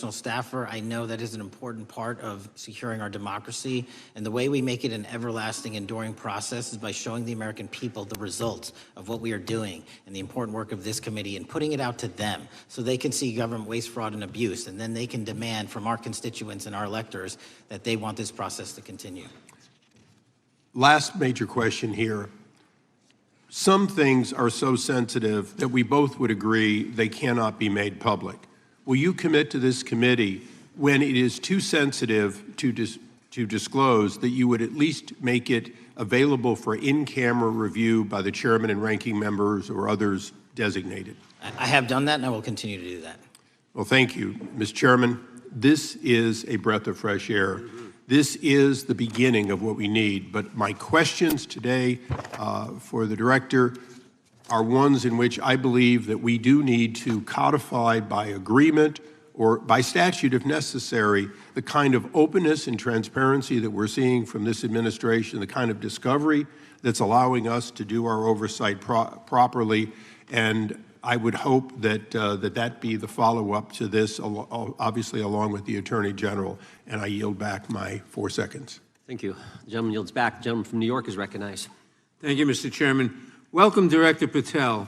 congressional staffer. I know that is an important part of securing our democracy. And the way we make it an everlasting, enduring process is by showing the American people the results of what we are doing and the important work of this committee and putting it out to them so they can see government waste, fraud, and abuse. And then they can demand from our constituents and our electors that they want this process to continue. Last major question here. Some things are so sensitive that we both would agree they cannot be made public. Will you commit to this committee, when it is too sensitive to disclose, that you would at least make it available for in-camera review by the chairman and ranking members or others designated? I have done that, and I will continue to do that. Well, thank you, Mr. Chairman. This is a breath of fresh air. This is the beginning of what we need. But my questions today for the director are ones in which I believe that we do need to codify by agreement or by statute, if necessary, the kind of openness and transparency that we're seeing from this administration, the kind of discovery that's allowing us to do our oversight properly. And I would hope that that be the follow-up to this, obviously along with the Attorney General. And I yield back my 4 seconds. Thank you. The gentleman yields back. The gentleman from New York is recognized. Thank you, Mr. Chairman. Welcome, Director Patel.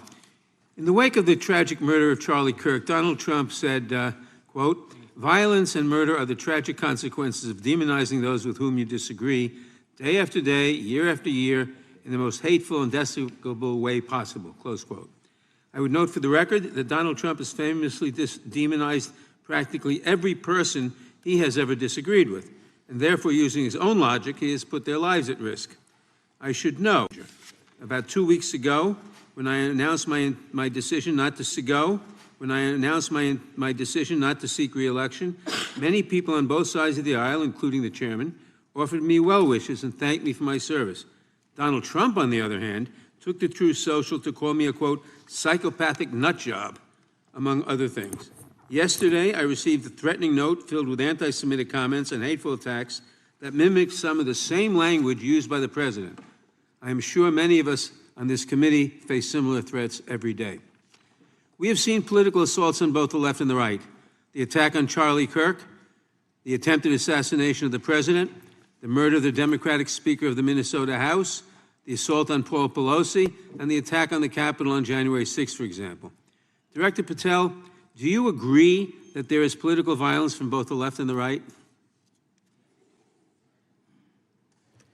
In the wake of the tragic murder of Charlie Kirk, Donald Trump said, quote, "Violence and murder are the tragic consequences of demonizing those with whom you disagree, day after day, year after year, in the most hateful and despicable way possible," close quote. I would note for the record that Donald Trump has famously demonized practically every person he has ever disagreed with, and therefore, using his own logic, he has put their lives at risk. I should know, about 2 weeks ago, when I announced my decision not to my decision not to seek re-election, many people on both sides of the aisle, including the chairman, offered me well wishes and thanked me for my service. Donald Trump, on the other hand, took to Truth Social to call me a, quote, psychopathic nut job, among other things. Yesterday, I received a threatening note filled with anti-Semitic comments and hateful attacks that mimicked some of the same language used by the president. I am sure many of us on this committee face similar threats every day. We have seen political assaults on both the left and the right. The attack on Charlie Kirk, the attempted assassination of the president, the murder of the Democratic Speaker of the Minnesota House, the assault on Paul Pelosi, and the attack on the Capitol on January 6th, for example. Director Patel, do you agree that there is political violence from both the left and the right?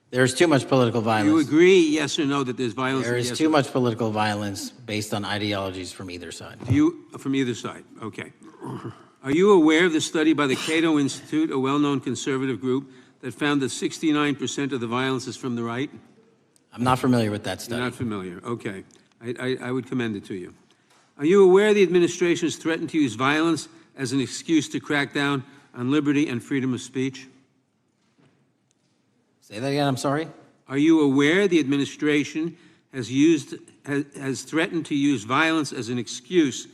There is too much political violence. Do you agree, yes or no, that there's violence? There is too much political violence based on ideologies from either side. From either side, okay. Are you aware of the study by the Cato Institute, a well-known conservative group, that found that 69% of the violence is from the right? I'm not familiar with that study. You're not familiar, okay. I would commend it to you. Are you aware the administration has threatened to use violence as an excuse to crack down on liberty and freedom of speech? Say that again, I'm sorry? Are you aware the administration has threatened to use violence as an excuse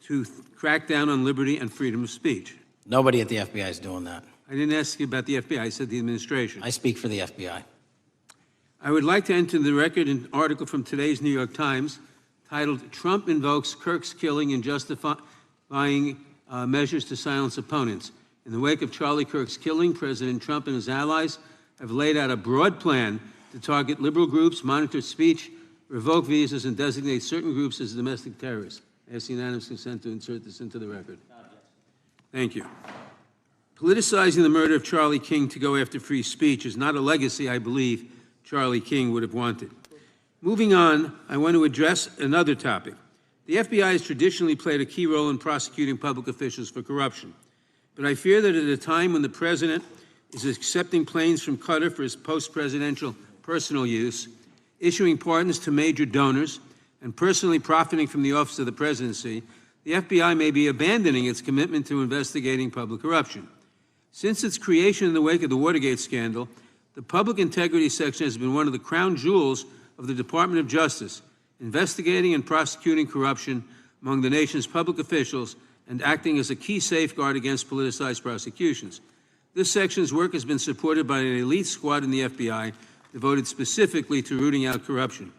to crack down on liberty and freedom of speech? Nobody at the FBI is doing that. I didn't ask you about the FBI, I said the administration. I speak for the FBI. I would like to enter the record an article from today's New York Times titled, "Trump Invokes Kirk's Killing in Justifying Measures to Silence Opponents." In the wake of Charlie Kirk's killing, President Trump and his allies have laid out a broad plan to target liberal groups, monitor speech, revoke visas, and designate certain groups as domestic terrorists. I ask unanimous consent to insert this into the record. Thank you. Politicizing the murder of Charlie King to go after free speech is not a legacy I believe Charlie King would have wanted. Moving on, I want to address another topic. The FBI has traditionally played a key role in prosecuting public officials for corruption. But I fear that at a time when the president is accepting planes from Qatar for his post-presidential personal use, issuing pardons to major donors, and personally profiting from the office of the presidency, the FBI may be abandoning its commitment to investigating public corruption. Since its creation in the wake of the Watergate scandal, the Public Integrity Section has been one of the crown jewels of the Department of Justice, investigating and prosecuting corruption among the nation's public officials and acting as a key safeguard against politicized prosecutions. This section's work has been supported by an elite squad in the FBI devoted specifically to rooting out corruption.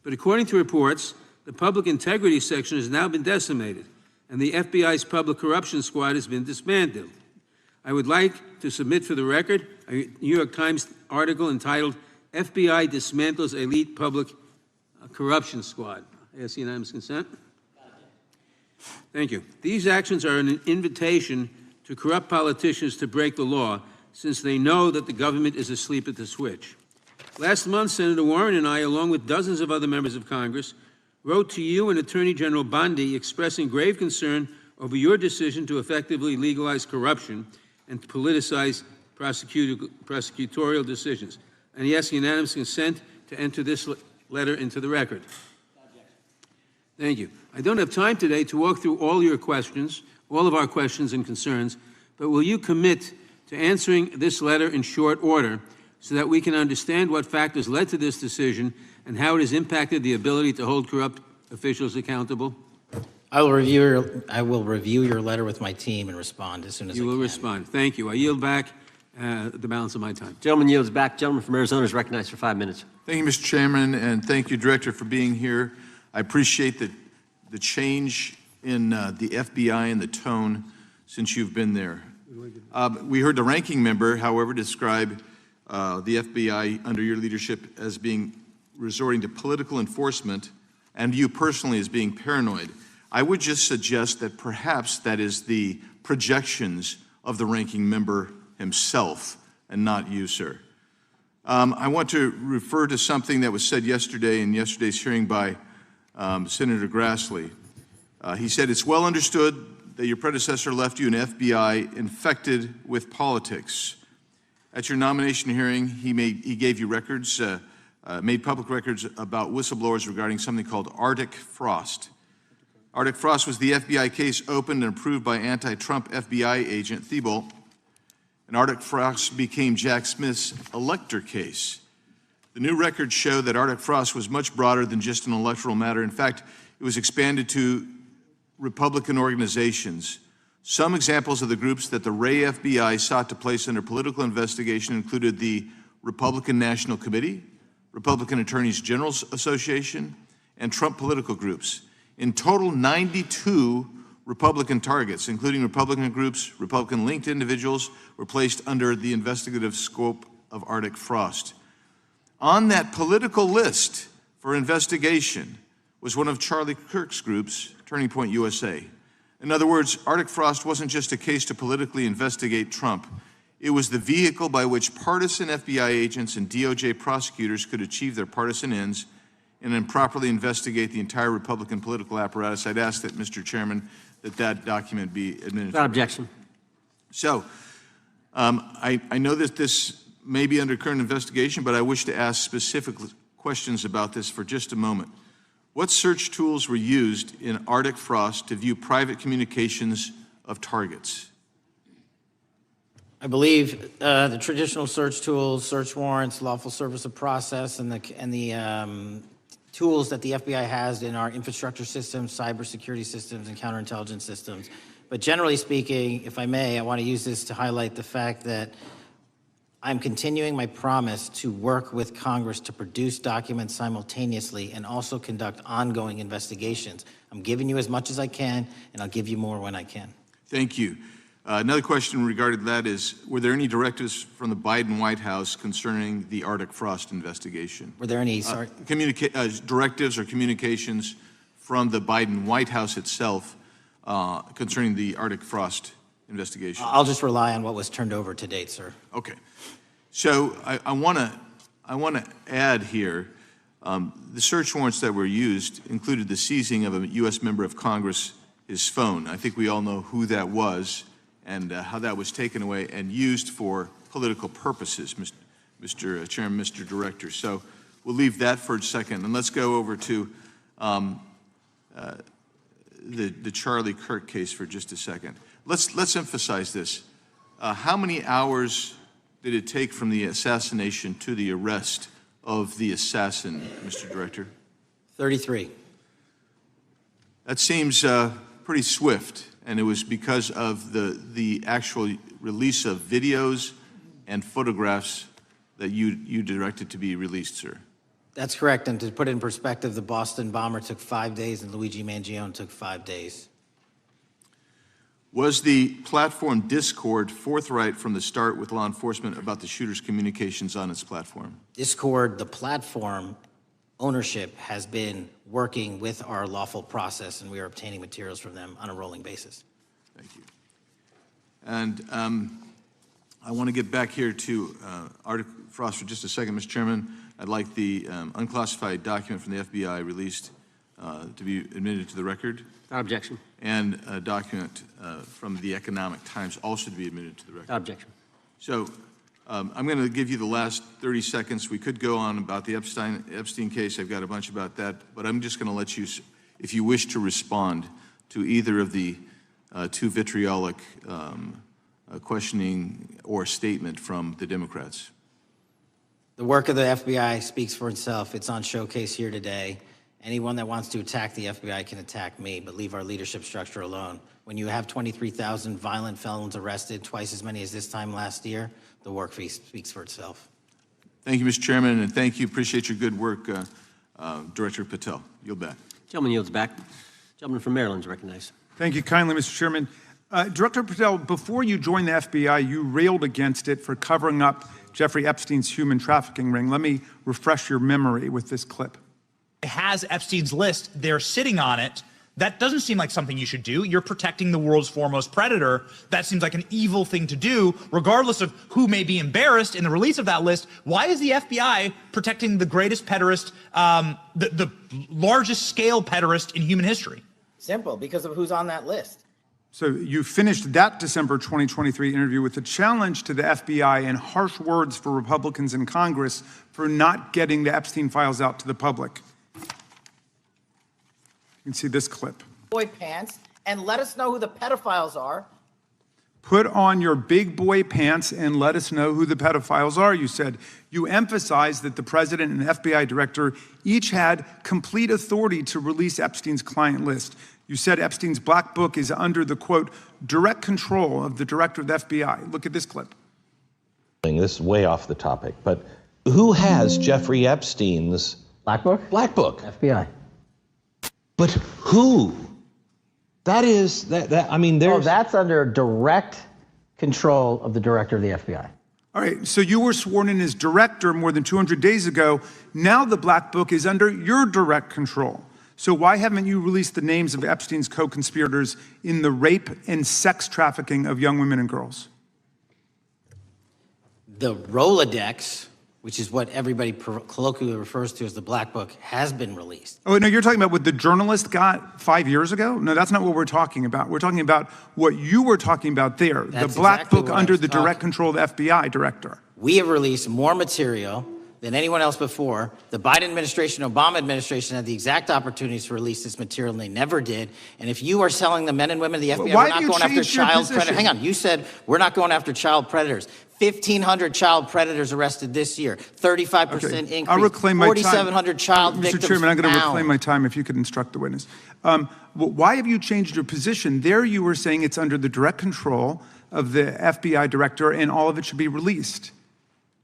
But according to reports, the Public Integrity Section has now been decimated, and the FBI's Public Corruption Squad has been dismantled. I would like to submit for the record a New York Times article entitled, FBI Dismantles Elite Public Corruption Squad. I ask unanimous consent. Thank you. These actions are an invitation to corrupt politicians to break the law, since they know that the government is asleep at the switch. Last month, Senator Warren and I, along with dozens of other members of Congress, wrote to you and Attorney General Bondi expressing grave concern over your decision to effectively legalize corruption and politicize prosecutorial decisions. And he asks unanimous consent to enter this letter into the record. Thank you. I don't have time today to walk through all your questions, all of our questions and concerns, but will you commit to answering this letter in short order so that we can understand what factors led to this decision and how it has impacted the ability to hold corrupt officials accountable? I will review your letter with my team and respond as soon as I can. You will respond. Thank you. I yield back the balance of my time. Gentleman yields back. Gentleman from Arizona is recognized for 5 minutes. Thank you, Mr. Chairman, and thank you, Director, for being here. I appreciate the change in the FBI and the tone since you've been there. We heard the ranking member, however, describe the FBI under your leadership as being resorting to political enforcement and you personally as being paranoid. I would just suggest that perhaps that is the projections of the ranking member himself and not you, sir. I want to refer to something that was said yesterday in yesterday's hearing by Senator Grassley. He said, it's well understood that your predecessor left you an FBI infected with politics. At your nomination hearing, he gave you records, made public records about whistleblowers regarding something called Arctic Frost. Arctic Frost was the FBI case opened and approved by anti-Trump FBI agent Thibault, and Arctic Frost became Jack Smith's elector case. The new records show that Arctic Frost was much broader than just an electoral matter. In fact, it was expanded to Republican organizations. Some examples of the groups that the Ray FBI sought to place under political investigation included the Republican National Committee, Republican Attorneys General's Association, and Trump political groups. In total, 92 Republican targets, including Republican groups, Republican-linked individuals, were placed under the investigative scope of Arctic Frost. On that political list for investigation was one of Charlie Kirk's groups, Turning Point USA. In other words, Arctic Frost wasn't just a case to politically investigate Trump. It was the vehicle by which partisan FBI agents and DOJ prosecutors could achieve their partisan ends and improperly investigate the entire Republican political apparatus. I'd ask that, Mr. Chairman, that document be administered. Without objection. So, I know that this may be under current investigation, but I wish to ask specific questions about this for just a moment. What search tools were used in Arctic Frost to view private communications of targets? I believe the traditional search tools, search warrants, lawful service of process, and the tools that the FBI has in our infrastructure systems, cybersecurity systems, and counterintelligence systems. But generally speaking, if I may, I want to use this to highlight the fact that I'm continuing my promise to work with Congress to produce documents simultaneously and also conduct ongoing investigations. I'm giving you as much as I can, and I'll give you more when I can. Thank you. Another question regarding that is, were there any directives from the Biden White House concerning the Arctic Frost investigation? Were there any directives or communications from the Biden White House itself concerning the Arctic Frost investigation? I'll just rely on what was turned over to date, sir. Okay. So I want to add here, the search warrants that were used included the seizing of a U.S. member of Congress, his phone. I think we all know who that was and how that was taken away and used for political purposes, Mr. Chairman, Mr. Director. So we'll leave that for a second, and let's go over to the Charlie Kirk case for just a second. Let's emphasize this. How many hours did it take from the assassination to the arrest of the assassin, Mr. Director? 33. That seems pretty swift, and it was because of the actual release of videos and photographs that you directed to be released, sir. That's correct, and to put it in perspective, the Boston bomber took 5 days and Luigi Mangione took 5 days. Was the platform Discord forthright from the start with law enforcement about the shooter's communications on its platform? Discord, the platform ownership, has been working with our lawful process, and we are obtaining materials from them on a rolling basis. Thank you. And I want to get back here to Article Frost for just a second, Mr. Chairman. I'd like the unclassified document from the FBI released to be admitted to the record. Without objection. And a document from the Economic Times also to be admitted to the record. Without objection. So I'm going to give you the last 30 seconds. We could go on about the Epstein case. I've got a bunch about that, but I'm just going to let you, if you wish to respond to either of the too vitriolic questioning or statement from the Democrats. The work of the FBI speaks for itself. It's on showcase here today. Anyone that wants to attack the FBI can attack me, but leave our leadership structure alone. When you have 23,000 violent felons arrested, twice as many as this time last year, the work speaks for itself. Thank you, Mr. Chairman, and thank you. Appreciate your good work, Director Patel. Yield back. Gentleman yields back. Gentleman from Maryland is recognized. Thank you kindly, Mr. Chairman. Director Patel, before you joined the FBI, you railed against it for covering up Jeffrey Epstein's human trafficking ring. Let me refresh your memory with this clip. It has Epstein's list. They're sitting on it. That doesn't seem like something you should do. You're protecting the world's foremost predator. That seems like an evil thing to do, regardless of who may be embarrassed in the release of that list. Why is the FBI protecting the greatest pederast, the largest scale pederast in human history? Simple, because of who's on that list. So you finished that December 2023 interview with a challenge to the FBI and harsh words for Republicans in Congress for not getting the Epstein files out to the public. You can see this clip. Boy pants and let us know who the pedophiles are. Put on your big boy pants and let us know who the pedophiles are, you said. You emphasized that the president and the FBI director each had complete authority to release Epstein's client list. You said Epstein's black book is under the, quote, direct control of the director of the FBI. Look at this clip. This is way off the topic, but who has Jeffrey Epstein's Black Book? black book? FBI. But who? That is, I mean, Oh, there's... that's under direct control of the director of the FBI. All right, so you were sworn in as director more than 200 days ago. Now the black book is under your direct control. So why haven't you released the names of Epstein's co-conspirators in the rape and sex trafficking of young women and girls? The Rolodex, which is what everybody colloquially refers to as the Black Book, has been released. Oh, no, you're talking about what the journalist got 5 years ago? No, that's not what we're talking about. We're talking about what you were talking about there, That's the black exactly book what I under was the direct talking. control of the FBI director. We have released more material than anyone else before. The Biden administration, Obama administration had the exact opportunities to release this material, and they never did. And if you are telling the men and women of the FBI, Why we're do not you going after change your child position? predators. Hang on, you said we're not going after child predators. 1,500 child predators arrested this year, 35% Okay, increase, I'll reclaim my time. 4,700 child victims Mr. Chairman, I'm going to found. reclaim my time if you could instruct the witness. Why have you changed your position? There you were saying it's under the direct control of the FBI director and all of it should be released.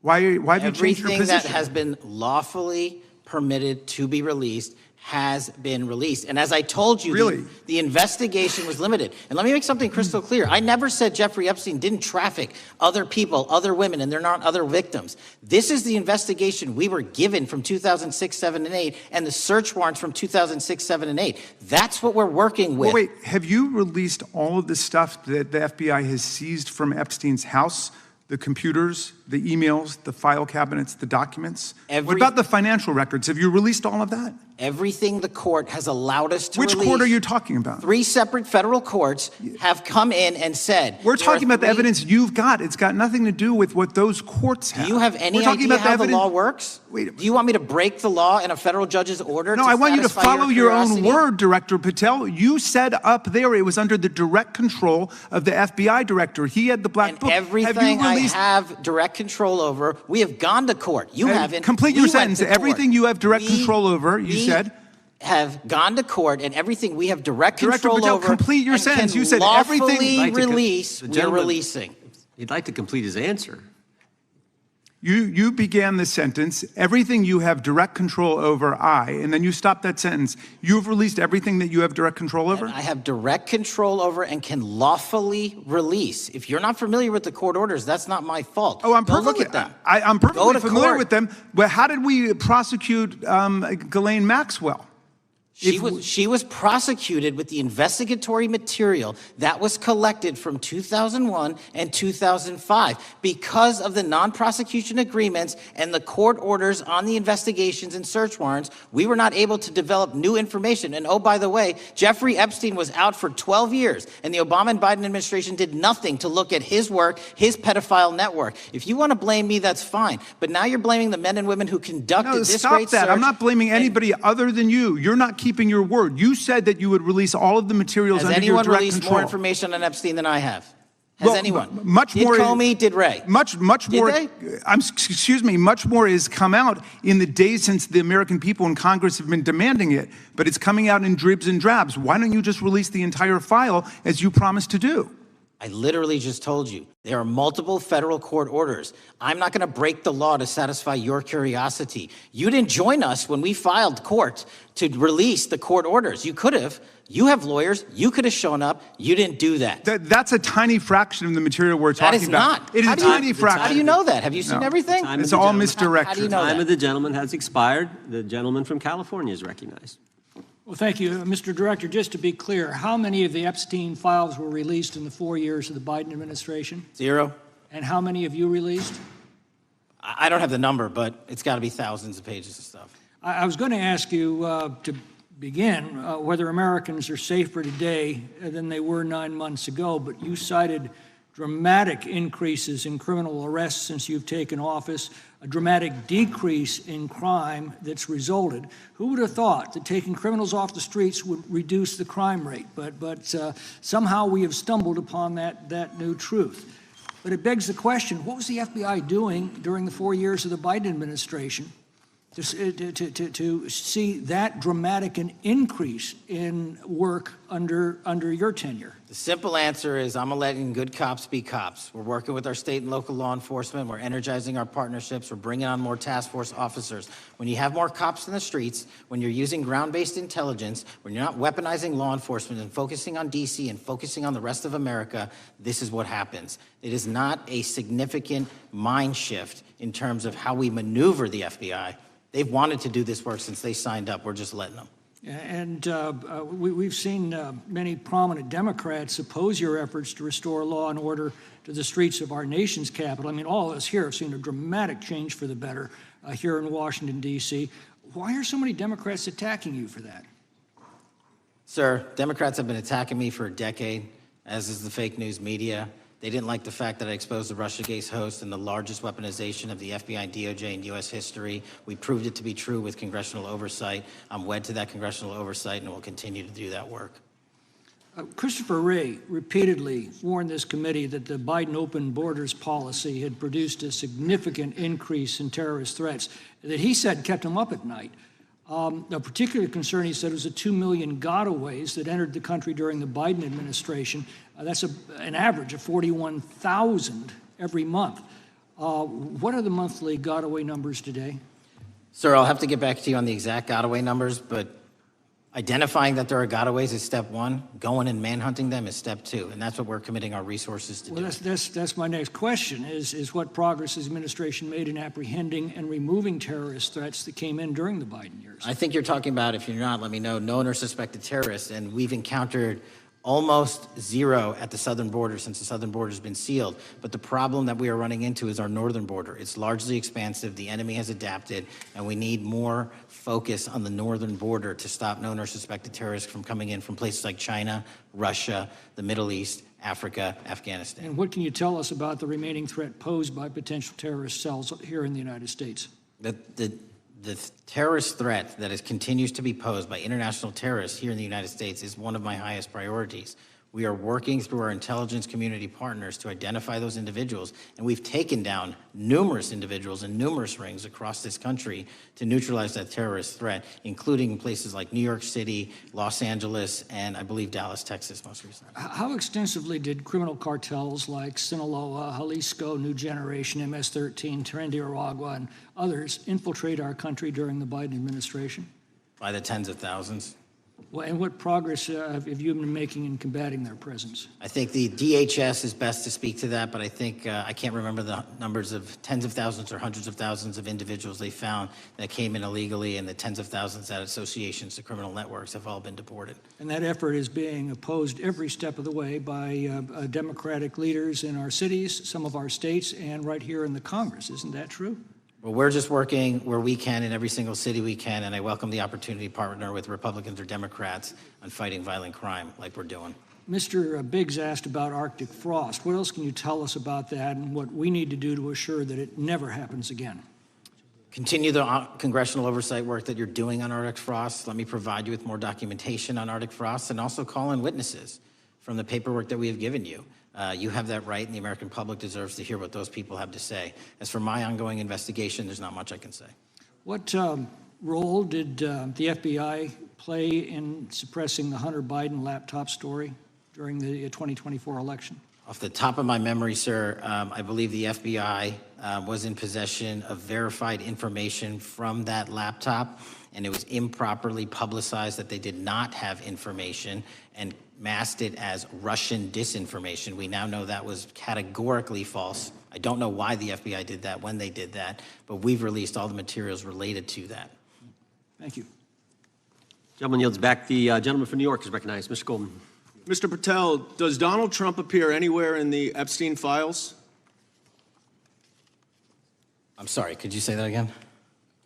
Why have you changed your Everything position? that has been lawfully permitted to be released has been released. And as I told you, Really? the investigation was limited. And let me make something crystal clear. I never said Jeffrey Epstein didn't traffic other people, other women, and they're not other victims. This is the investigation we were given from 2006, 7, and 8, and the search warrants from 2006, 7, and 8. That's what we're working with. Well, wait, have you released all of the stuff that the FBI has seized from Epstein's house? The computers, the emails, the file cabinets, the documents? What about the financial records? Have you released all of that? Everything the court has allowed us to Which release. court are you talking about? 3 separate federal courts have come in and said. We're there are talking about the 3 evidence you've got. It's got nothing to do with what those courts have. Do you have any We're talking idea about how the evidence- law works? Wait. Do you want me to break the law in a federal judge's order? No, I want you to satisfy follow your own curiosity? word, Director Patel. You said up there it was under the direct control of the FBI director. He had the black And book. everything have you released? I have direct control over, we have gone to court. You And haven't. complete We your went sentence. to court. Everything you have direct We- control over, you we said. have gone to court, and everything we have direct Director control Patel, over. complete your and sentence. can You said everything- lawfully I'd like to release. the We're gentleman- releasing. He'd like to complete his answer. You began the sentence, everything you have direct control over, and then you stopped that sentence. You've released everything that you have direct control over? I have direct control over and can lawfully release. If you're not familiar with the court orders, that's not my fault. Oh, I'm Go perfectly, look at them. I'm Go perfectly to familiar court. with them, but how did we prosecute Ghislaine Maxwell? She was prosecuted with the investigatory material that was collected from 2001 and 2005 because of the non-prosecution agreements and the court orders on the investigations and search warrants. We were not able to develop new information. And oh, by the way, Jeffrey Epstein was out for 12 years, and the Obama and Biden administration did nothing to look at his work, his pedophile network. If you want to blame me, that's fine. But now you're blaming the men and women who conducted this stop great that. search. I'm not blaming anybody other than you. You're not keeping your word. You said that you would release all of the materials Has under your anyone direct released control. more information on Epstein than I have? Has Well, anyone? much did more- Comey, did Ray? Much more. they? Excuse me. Much more has come out in the days since the American people and Congress have been demanding it, but it's coming out in dribs and drabs. Why don't you just release the entire file as you promised to do? I literally just told you, there are multiple federal court orders. I'm not going to break the law to satisfy your curiosity. You didn't join us when we filed court to release the court orders. You could have. You have lawyers. You could have shown up. You didn't do that. That's a tiny fraction of the material we're That talking is about. not. It is How a do you- tiny fraction. How do you know that? Have you seen No. everything? Time It's of the all gentleman- misdirection. How do you know Time that? of the gentleman has expired. The gentleman from California is recognized. Well, thank you. Mr. Director, just to be clear, how many of the Epstein files were released in the 4 years of the Biden administration? 0. And how many have you released? I don't have the number, but it's got to be thousands of pages of stuff. I was going to ask you to begin whether Americans are safer today than they were 9 months ago, but you cited dramatic increases in criminal arrests since you've taken office, a dramatic decrease in crime that's resulted. Who would have thought that taking criminals off the streets would reduce the crime rate? But somehow we have stumbled upon that new truth. But it begs the question, what was the FBI doing during the 4 years of the Biden administration to see that dramatic an increase in work under your tenure? The simple answer is I'm letting good cops be cops. We're working with our state and local law enforcement. We're energizing our partnerships. We're bringing on more task force officers. When you have more cops in the streets, when you're using ground-based intelligence, when you're not weaponizing law enforcement and focusing on D.C. and focusing on the rest of America, this is what happens. It is not a significant mind shift in terms of how we maneuver the FBI. They've wanted to do this work since they signed up. We're just letting them. And we've seen many prominent Democrats oppose your efforts to restore law and order to the streets of our nation's capital. I mean, all of us here have seen a dramatic change for the better here in Washington, D.C. Why are so many Democrats attacking you for that? Sir, Democrats have been attacking me for a decade, as is the fake news media. They didn't like the fact that I exposed the Russiagate host and the largest weaponization of the FBI, DOJ, and U.S. history. We proved it to be true with congressional oversight. I'm wed to that congressional oversight and will continue to do that work. Christopher Wray repeatedly warned this committee that the Biden open borders policy had produced a significant increase in terrorist threats that he said kept him up at night. A particular concern, he said, was the 2 million gotaways that entered the country during the Biden administration. That's an average of 41,000 every month. What are the monthly gotaway numbers today? Sir, I'll have to get back to you on the exact gotaway numbers, but identifying that there are gotaways is step one. Going and manhunting them is step two, and that's what we're committing our resources to do. Well, that's my next question, is what progress has the administration made in apprehending and removing terrorist threats that came in during the Biden years? I think you're talking about, if you're not, let me know, known or suspected terrorists, and we've encountered almost zero at the southern border since the southern border has been sealed. But the problem that we are running into is our northern border. It's largely expansive. The enemy has adapted, and we need more focus on the northern border to stop known or suspected terrorists from coming in from places like China, Russia, the Middle East, Africa, Afghanistan. And what can you tell us about the remaining threat posed by potential terrorist cells here in the United States? The terrorist threat that continues to be posed by international terrorists here in the United States is one of my highest priorities. We are working through our intelligence community partners to identify those individuals, and we've taken down numerous individuals in numerous rings across this country to neutralize that terrorist threat, including in places like New York City, Los Angeles, and I believe Dallas, Texas most recently. How extensively did criminal cartels like Sinaloa, Jalisco, New Generation, MS-13, Trinidad, and others infiltrate our country during the Biden administration? By the tens of thousands. Well, and what progress have you been making in combating their presence? I think the DHS is best to speak to that, but I think I can't remember the numbers of tens of thousands or hundreds of thousands of individuals they found that came in illegally, and the tens of thousands that associations to criminal networks have all been deported. And that effort is being opposed every step of the way by Democratic leaders in our cities, some of our states, and right here in the Congress. Isn't that true? Well, we're just working where we can in every single city we can, and I welcome the opportunity to partner with Republicans or Democrats on fighting violent crime like we're doing. Mr. Biggs asked about Arctic frost. What else can you tell us about that and what we need to do to assure that it never happens again? Continue the congressional oversight work that you're doing on Arctic frost. Let me provide you with more documentation on Arctic frost, and also call in witnesses from the paperwork that we have given you. You have that right, and the American public deserves to hear what those people have to say. As for my ongoing investigation, there's not much I can say. What role did the FBI play in suppressing the Hunter Biden laptop story during the 2024 election? Off the top of my memory, sir, I believe the FBI was in possession of verified information from that laptop, and it was improperly publicized that they did not have information and masked it as Russian disinformation. We now know that was categorically false. I don't know why the FBI did that, when they did that, but we've released all the materials related to that. Thank you. Gentleman yields back. The gentleman from New York is recognized. Mr. Goldman. Mr. Patel, does Donald Trump appear anywhere in the Epstein files? I'm sorry, could you say that again?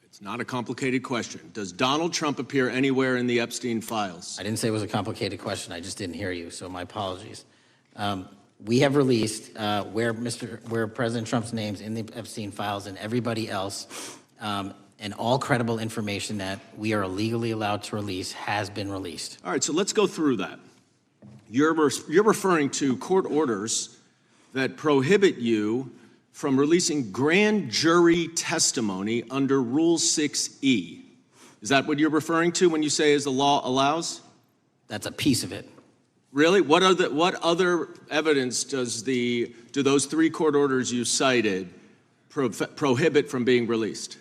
It's not a complicated question. Does Donald Trump appear anywhere in the Epstein files? I didn't say it was a complicated question. I just didn't hear you, so my apologies. We have released where President Trump's name's in the Epstein files and everybody else, and all credible information that we are legally allowed to release has been released. All right, so let's go through that. You're referring to court orders that prohibit you from releasing grand jury testimony under Rule 6E. Is that what you're referring to when you say as the law allows? That's a piece of it. Really? What other evidence do those three court orders you cited prohibit from being released?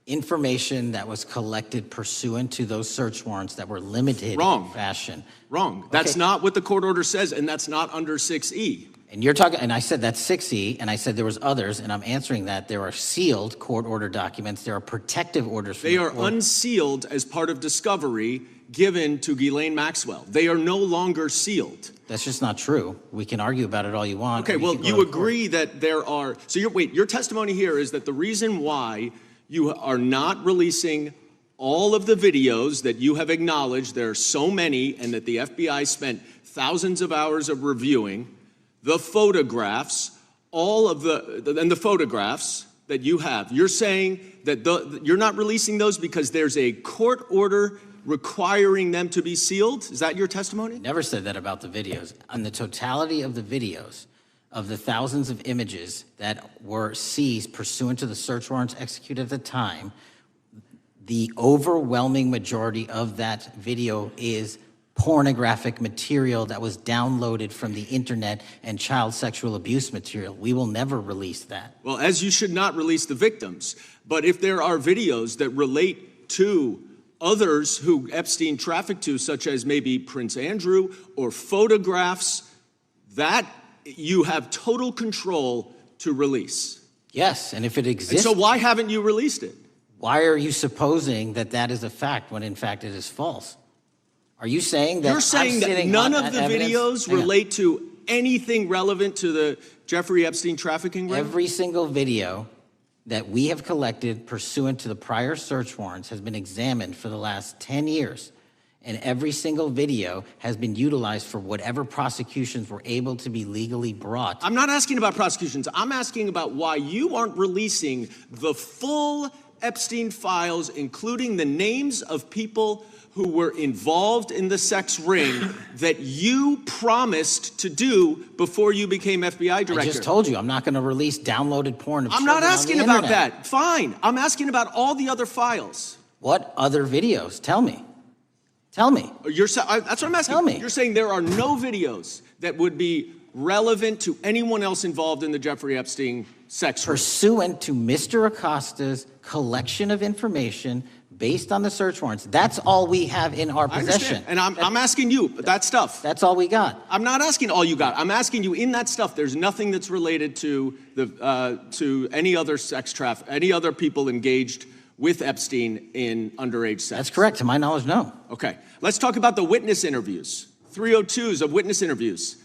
Information that was collected pursuant to those search warrants that were limited Wrong. in fashion. Wrong. That's not what the court order says, and that's not under 6E. And you're talking, and I said that's 6E, and I said there was others, and I'm answering that. There are sealed court order documents. There are protective orders. They are unsealed as part of discovery given to Ghislaine Maxwell. They are no longer sealed. That's just not true. We can argue about it all you want. Okay, well, you agree that there are, so your testimony here is that the reason why you are not releasing all of the videos that you have acknowledged, there are so many, and that the FBI spent thousands of hours of reviewing, the photographs, the photographs that you have. You're saying that you're not releasing those because there's a court order requiring them to be sealed? Is that your testimony? Never said that about the videos. On the totality of the videos, of the thousands of images that were seized pursuant to the search warrants executed at the time, the overwhelming majority of that video is pornographic material that was downloaded from the internet and child sexual abuse material. We will never release that. Well, as you should not release the victims. But if there are videos that relate to others who Epstein trafficked to, such as maybe Prince Andrew, or photographs, that you have total control to release. Yes, and if it exists... And so why haven't you released it? Why are you supposing that that is a fact when in fact it is false? Are you saying that You're saying that none of the videos relate to anything relevant to the Jeffrey Epstein trafficking ring? Every single video that we have collected pursuant to the prior search warrants has been examined for the last 10 years. And every single video has been utilized for whatever prosecutions were able to be legally brought. I'm not asking about prosecutions. I'm asking about why you aren't releasing the full Epstein files, including the names of people who were involved in the sex ring that you promised to do before you became FBI director? I just told you, I'm not going to release downloaded porn of I'm not children on the asking about internet. that. Fine. I'm asking about all the other files. What other videos? Tell me. Tell me. That's what I'm asking. Tell me. You're saying there are no videos that would be relevant to anyone else involved in the Jeffrey Epstein sex ring? Pursuant to Mr. Acosta's collection of information based on the search warrants. That's all we have in our I possession. understand. And I'm asking you, that stuff. That's all we got. I'm not asking all you got. I'm asking you, in that stuff, there's nothing that's related to any other sex traffic, any other people engaged with Epstein in underage sex. That's correct. To my knowledge, no. Okay. Let's talk about the witness interviews. 302s of witness interviews.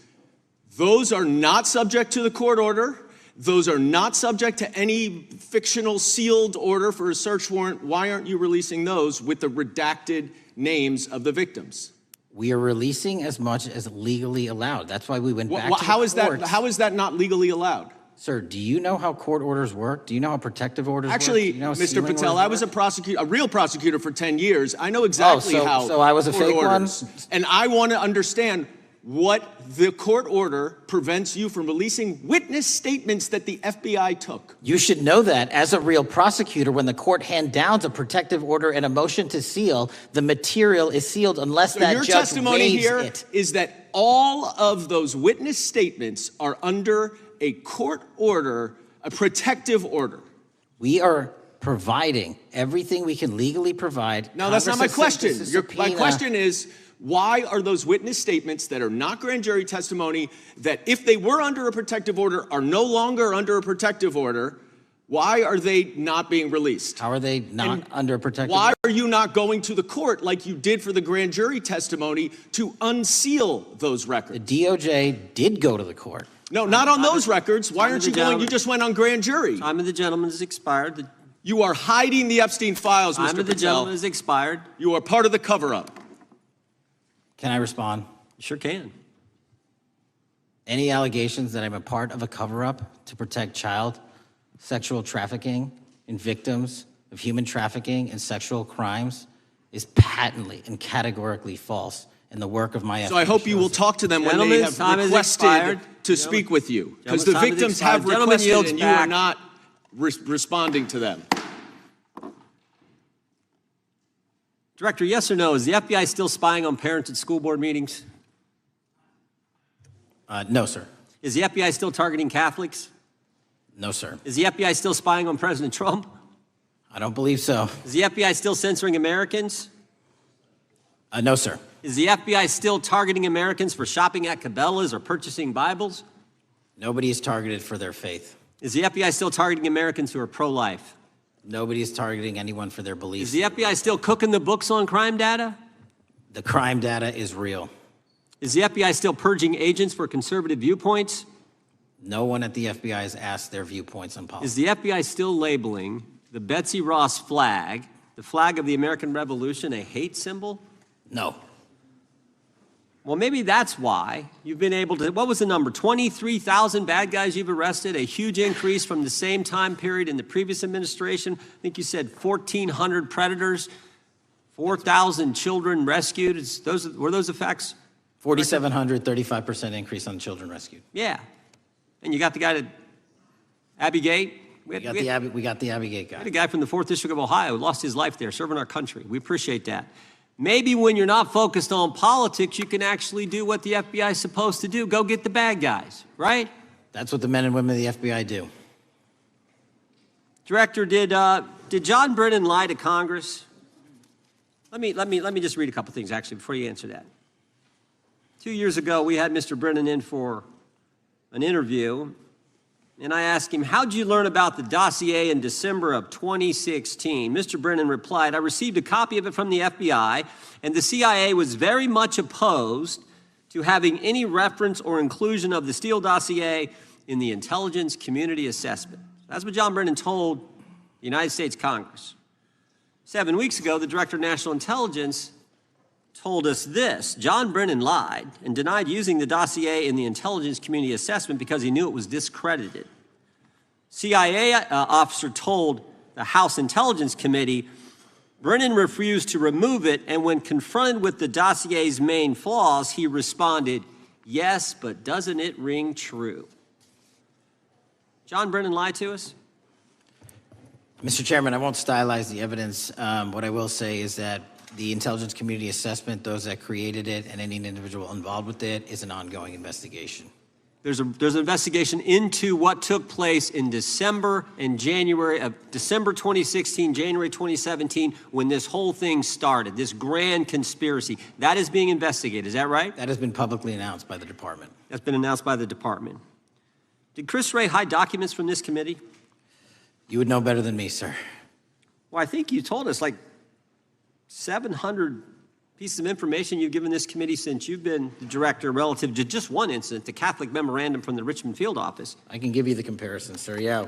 Those are not subject to the court order. Those are not subject to any fictional sealed order for a search warrant. Why aren't you releasing those with the redacted names of the victims? We are releasing as much as legally allowed. That's why we went back to How the is courts. that? How is that not legally allowed? Sir, do you know how court orders work? Do you know how protective orders Actually, work? Do you know how Mr. sealing Patel, orders I was a work? prosecutor, a real prosecutor for 10 years. I know exactly how. So I was a court fake one? orders. And I want to understand what the court order prevents you from releasing witness statements that the FBI took. You should know that as a real prosecutor, when the court hand downs a protective order and a motion to seal, the material is sealed unless So that your judge testimony waives here it. is that all of those witness statements are under a court order, a protective order. We are providing everything we can legally provide. No, that's not my Congress has question. sent us a My subpoena. question is, why are those witness statements that are not grand jury testimony, that if they were under a protective order are no longer under a protective order, why are they not being released? How are they not under a protective Why are you not going to the court like you did for the grand jury testimony to unseal those records? The DOJ did go to the court. No, not on those records. Why Time aren't of you the going? gentleman. You just went on grand jury. Time of the gentleman has expired. The You are hiding the Epstein files, time Mr. of the Patel. gentleman has expired. You are part of the cover-up. Can I respond? You sure can. Any allegations that I'm a part of a cover-up to protect child sexual trafficking and victims of human trafficking and sexual crimes is patently and categorically false in the work of my So I hope you will talk to them when they Gentlemen's have time has requested expired. to speak with you. Because Gentlemen's the time has victims have expired. Gentleman requested yields and you are back. not responding to them. Director, yes or no, is the FBI still spying on parents at school board meetings? No, sir. Is the FBI still targeting Catholics? No, sir. Is the FBI still spying on President Trump? I don't believe so. Is the FBI still censoring Americans? No, sir. Is the FBI still targeting Americans for shopping at Cabela's or purchasing Bibles? Nobody is targeted for their faith. Is the FBI still targeting Americans who are pro-life? Nobody is targeting anyone for their Is beliefs. the FBI still cooking the books on crime data? The crime data is real. Is the FBI still purging agents for conservative viewpoints? No one at the FBI has asked their viewpoints on Is politics. the FBI still labeling the Betsy Ross flag, the flag of the American Revolution, a hate symbol? No. Well, maybe that's why you've been able to, what was the number? 23,000 bad guys you've arrested, a huge increase from the same time period in the previous administration. I think you said 1,400 predators, 4,000 children rescued. Were those the facts? 4,700, 35% increase on children rescued. Yeah. And you got the guy that, Abbey Gate? We got the Abbey Gate We had guy. a guy from the 4th District of Ohio who lost his life there serving our country. We appreciate that. Maybe when you're not focused on politics, you can actually do what the FBI is supposed to do. Go get the bad guys, right? That's what the men and women of the FBI do. Director, did John Brennan lie to Congress? Let me just read a couple things, actually, before you answer that. 2 years ago, we had Mr. Brennan in for an interview, and I asked him, how'd you learn about the dossier in December of 2016? Mr. Brennan replied, I received a copy of it from the FBI, and the CIA was very much opposed to having any reference or inclusion of the Steele dossier in the intelligence community assessment. That's what John Brennan told the United States Congress. 7 weeks ago, the Director of National Intelligence told us this: John Brennan lied and denied using the dossier in the intelligence community assessment because he knew it was discredited. CIA officer told the House Intelligence Committee, Brennan refused to remove it, and when confronted with the dossier's main flaws, he responded, "Yes, but doesn't it ring true?" John Brennan lied to us? Mr. Chairman, I won't stylize the evidence. What I will say is that the intelligence community assessment, those that created it, and any individual involved with it, is an ongoing investigation. There's an investigation into what took place in December and January of December 2016, January 2017, when this whole thing started, this grand conspiracy. That is being investigated, is that right? That has been publicly announced by the department. That's been announced by the department. Did Chris Wray hide documents from this committee? You would know better than me, sir. Well, I think you told us like 700 pieces of information you've given this committee since you've been the director relative to just one incident, the Catholic memorandum from the Richmond field office. I can give you the comparison, sir. Yeah,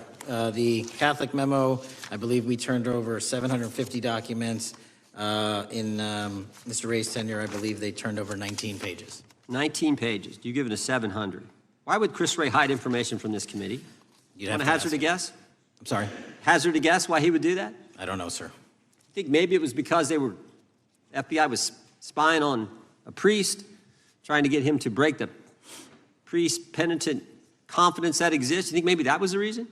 the Catholic memo, I believe we turned over 750 documents. In Mr. Ray's tenure, I believe they turned over 19 pages. 19 pages. You've given us 700. Why would Chris Wray hide information from this committee? You'd Want have to to hazard a guess? I'm sorry? Hazard a guess why he would do that? I don't know, sir. I think maybe it was because FBI was spying on a priest, trying to get him to break the priest penitent confidence that exists. You think maybe that was the reason?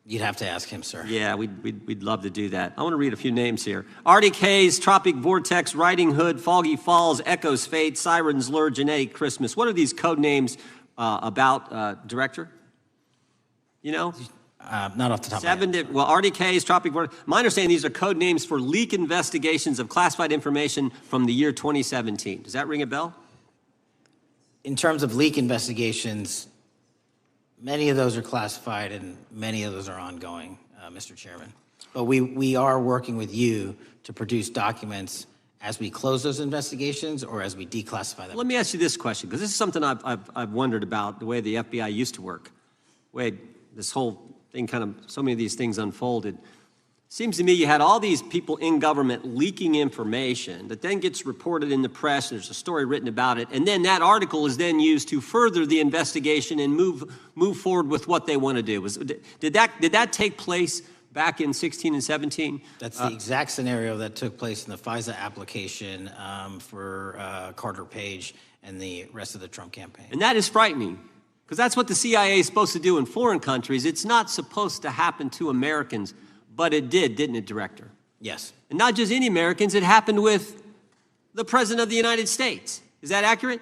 You'd have to ask him, sir. Yeah, we'd love to do that. I want to read a few names here. Arctic Haze, Tropic Vortex, Riding Hood, Foggy Falls, Echoes Fate, Sirens Lure, Genetic Christmas. What are these code names about, Director? You know? Not off the top of my head. Well, Arctic Haze, Tropic Vortex. My understanding, these are code names for leak investigations of classified information from the year 2017. Does that ring a bell? In terms of leak investigations, many of those are classified and many of those are ongoing, Mr. Chairman. But we are working with you to produce documents as we close those investigations or as we declassify them. Let me ask you this question, because this is something I've wondered about, the way the FBI used to work. The way this whole thing so many of these things unfolded. Seems to me you had all these people in government leaking information that then gets reported in the press, and there's a story written about it, and then that article is then used to further the investigation and move forward with what they want to do. Did that take place back in 16 and 17? That's the exact scenario that took place in the FISA application for Carter Page and the rest of the Trump campaign. And that is frightening, because that's what the CIA is supposed to do in foreign countries. It's not supposed to happen to Americans, but it did, didn't it, Director? Yes. And not just any Americans, it happened with the President of the United States. Is that accurate?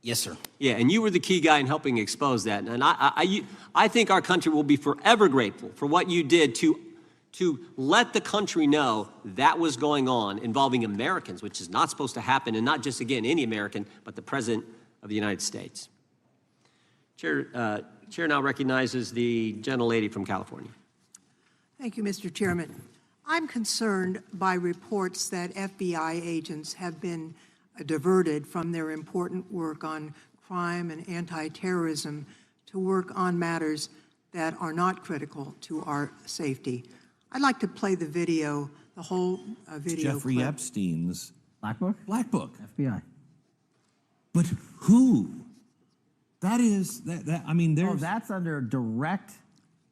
Yes, sir. Yeah, and you were the key guy in helping expose that. And I think our country will be forever grateful for what you did to let the country know that was going on involving Americans, which is not supposed to happen, and not just, again, any American, but the President of the United States. Chair now recognizes the gentlelady from California. Thank you, Mr. Chairman. I'm concerned by reports that FBI agents have been diverted from their important work on crime and anti-terrorism to work on matters that are not critical to our safety. I'd like to play the video, the whole video Jeffrey clip. Epstein's Black Book? Black Book. FBI. But who? That is, I mean, Oh, there's... that's under direct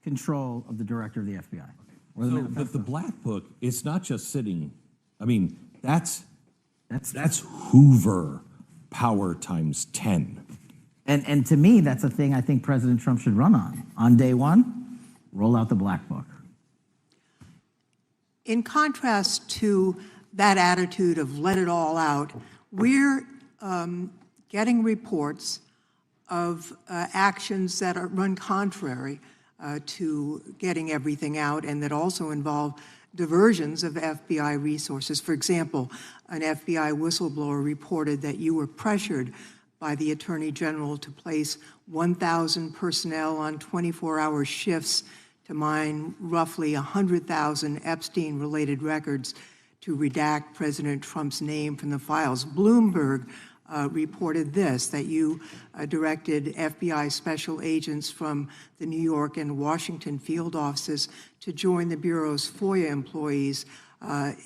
control of the director of the FBI. Or the So, manifesto. but the Black Book, it's not just sitting, I mean, that's Hoover power times 10. And to me, that's a thing I think President Trump should run on. On day one, roll out the Black Book. In contrast to that attitude of let it all out, we're getting reports of actions that run contrary to getting everything out and that also involve diversions of FBI resources. For example, an FBI whistleblower reported that you were pressured by the Attorney General to place 1,000 personnel on 24-hour shifts to mine roughly 100,000 Epstein-related records to redact President Trump's name from the files. Bloomberg reported this, that you directed FBI special agents from the New York and Washington field offices to join the Bureau's FOIA employees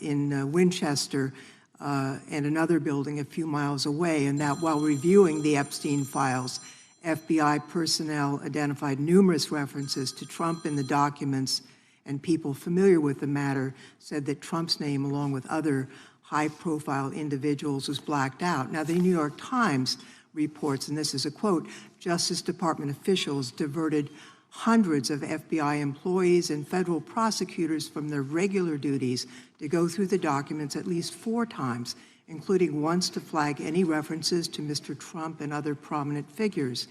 in Winchester and another building a few miles away, and that while reviewing the Epstein files, FBI personnel identified numerous references to Trump in the documents and people familiar with the matter said that Trump's name, along with other high-profile individuals, was blacked out. Now, the New York Times reports, and this is a quote, Justice Department officials diverted hundreds of FBI employees and federal prosecutors from their regular duties to go through the documents at least 4 times, including once to flag any references to Mr. Trump and other prominent figures.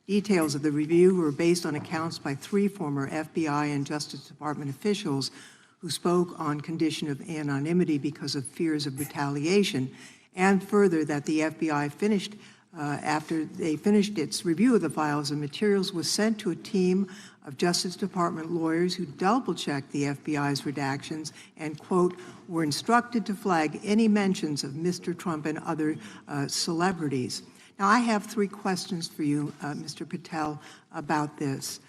Details of the review were based on accounts by 3 former FBI and Justice Department officials who spoke on condition of anonymity because of fears of retaliation, and further that the FBI finished after they finished its review of the files and materials was sent to a team of Justice Department lawyers who double-checked the FBI's redactions and, quote, were instructed to flag any mentions of Mr. Trump and other celebrities. Now, I have 3 questions for you, Mr. Patel, about this.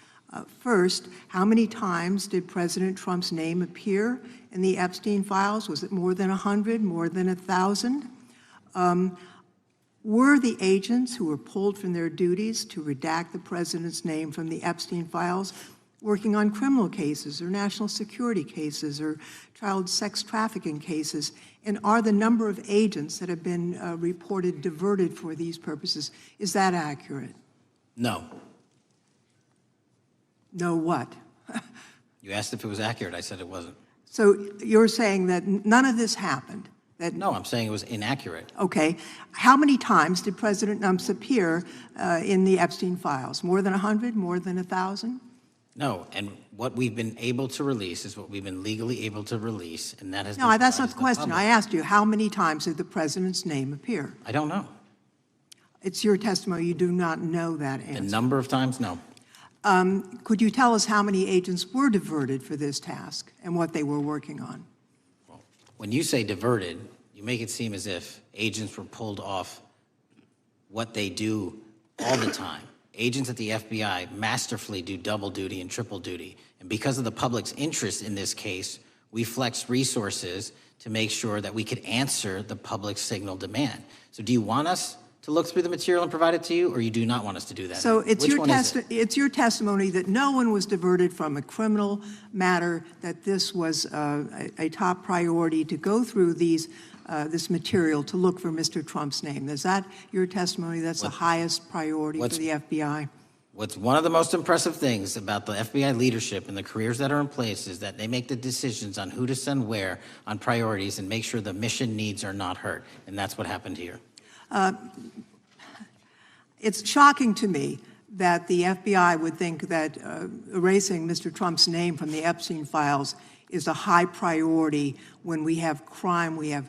First, how many times did President Trump's name appear in the Epstein files? Was it more than 100, more than 1,000? Were the agents who were pulled from their duties to redact the president's name from the Epstein files working on criminal cases or national security cases or child sex trafficking cases? And are the number of agents that have been reported diverted for these purposes, is that accurate? No. No what? You asked if it was accurate. I said it wasn't. So you're saying that none of this happened? No, I'm saying it was inaccurate. Okay. How many times did President Trump appear in the Epstein files? More than 100? More than 1,000? No, and what we've been able to release is what we've been legally able to release, and that has No, been that's not the provided to question. public. I asked you, how many times did the president's name appear? I don't know. It's your testimony. You do not know that answer. The number of times, no. Could you tell us how many agents were diverted for this task and what they were working on? When you say diverted, you make it seem as if agents were pulled off what they do all the time. Agents at the FBI masterfully do double duty and triple duty. And because of the public's interest in this case, we flexed resources to make sure that we could answer the public signal demand. So do you want us to look through the material and provide it to you, or you do not want us to do that? So it's Which one is it? it's your testimony that no one was diverted from a criminal matter, that this was a top priority to go through these this material to look for Mr. Trump's name. Is that your testimony? That's the highest priority for the FBI? What's one of the most impressive things about the FBI leadership and the careers that are in place is that they make the decisions on who to send where on priorities and make sure the mission needs are not hurt. And that's what happened here. It's shocking to me that the FBI would think that erasing Mr. Trump's name from the Epstein files is a high priority when we have crime, we have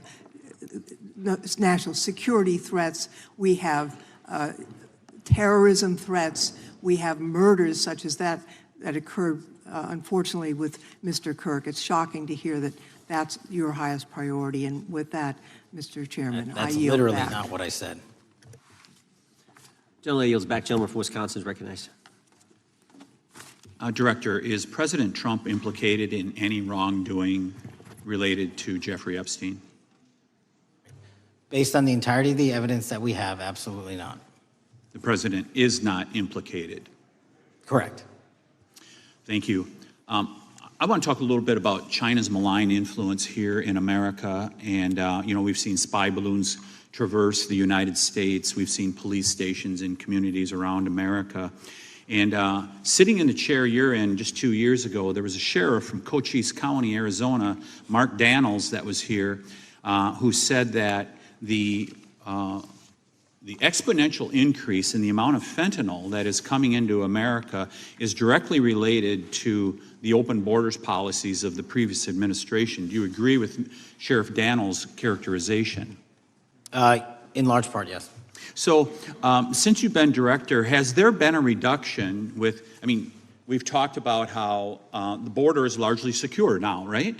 national security threats, we have terrorism threats, we have murders such as that occurred, unfortunately, with Mr. Kirk. It's shocking to hear that that's your highest priority. And with that, Mr. Chairman, I That's yield literally back. not what I said. Gentleman yields back. Gentleman from Wisconsin is recognized. Director, is President Trump implicated in any wrongdoing related to Jeffrey Epstein? Based on the entirety of the evidence that we have, absolutely not. The president is not implicated. Correct. Thank you. I want to talk a little bit about China's malign influence here in America. And, we've seen spy balloons traverse the United States. We've seen police stations in communities around America. And sitting in the chair you're in just 2 years ago, there was a sheriff from Cochise County, Arizona, Mark Daniels, that was here, who said that the exponential increase in the amount of fentanyl that is coming into America is directly related to the open borders policies of the previous administration. Do you agree with Sheriff Daniels' characterization? In large part, yes. So since you've been director, has there been a reduction with, we've talked about how the border is largely secure now, right?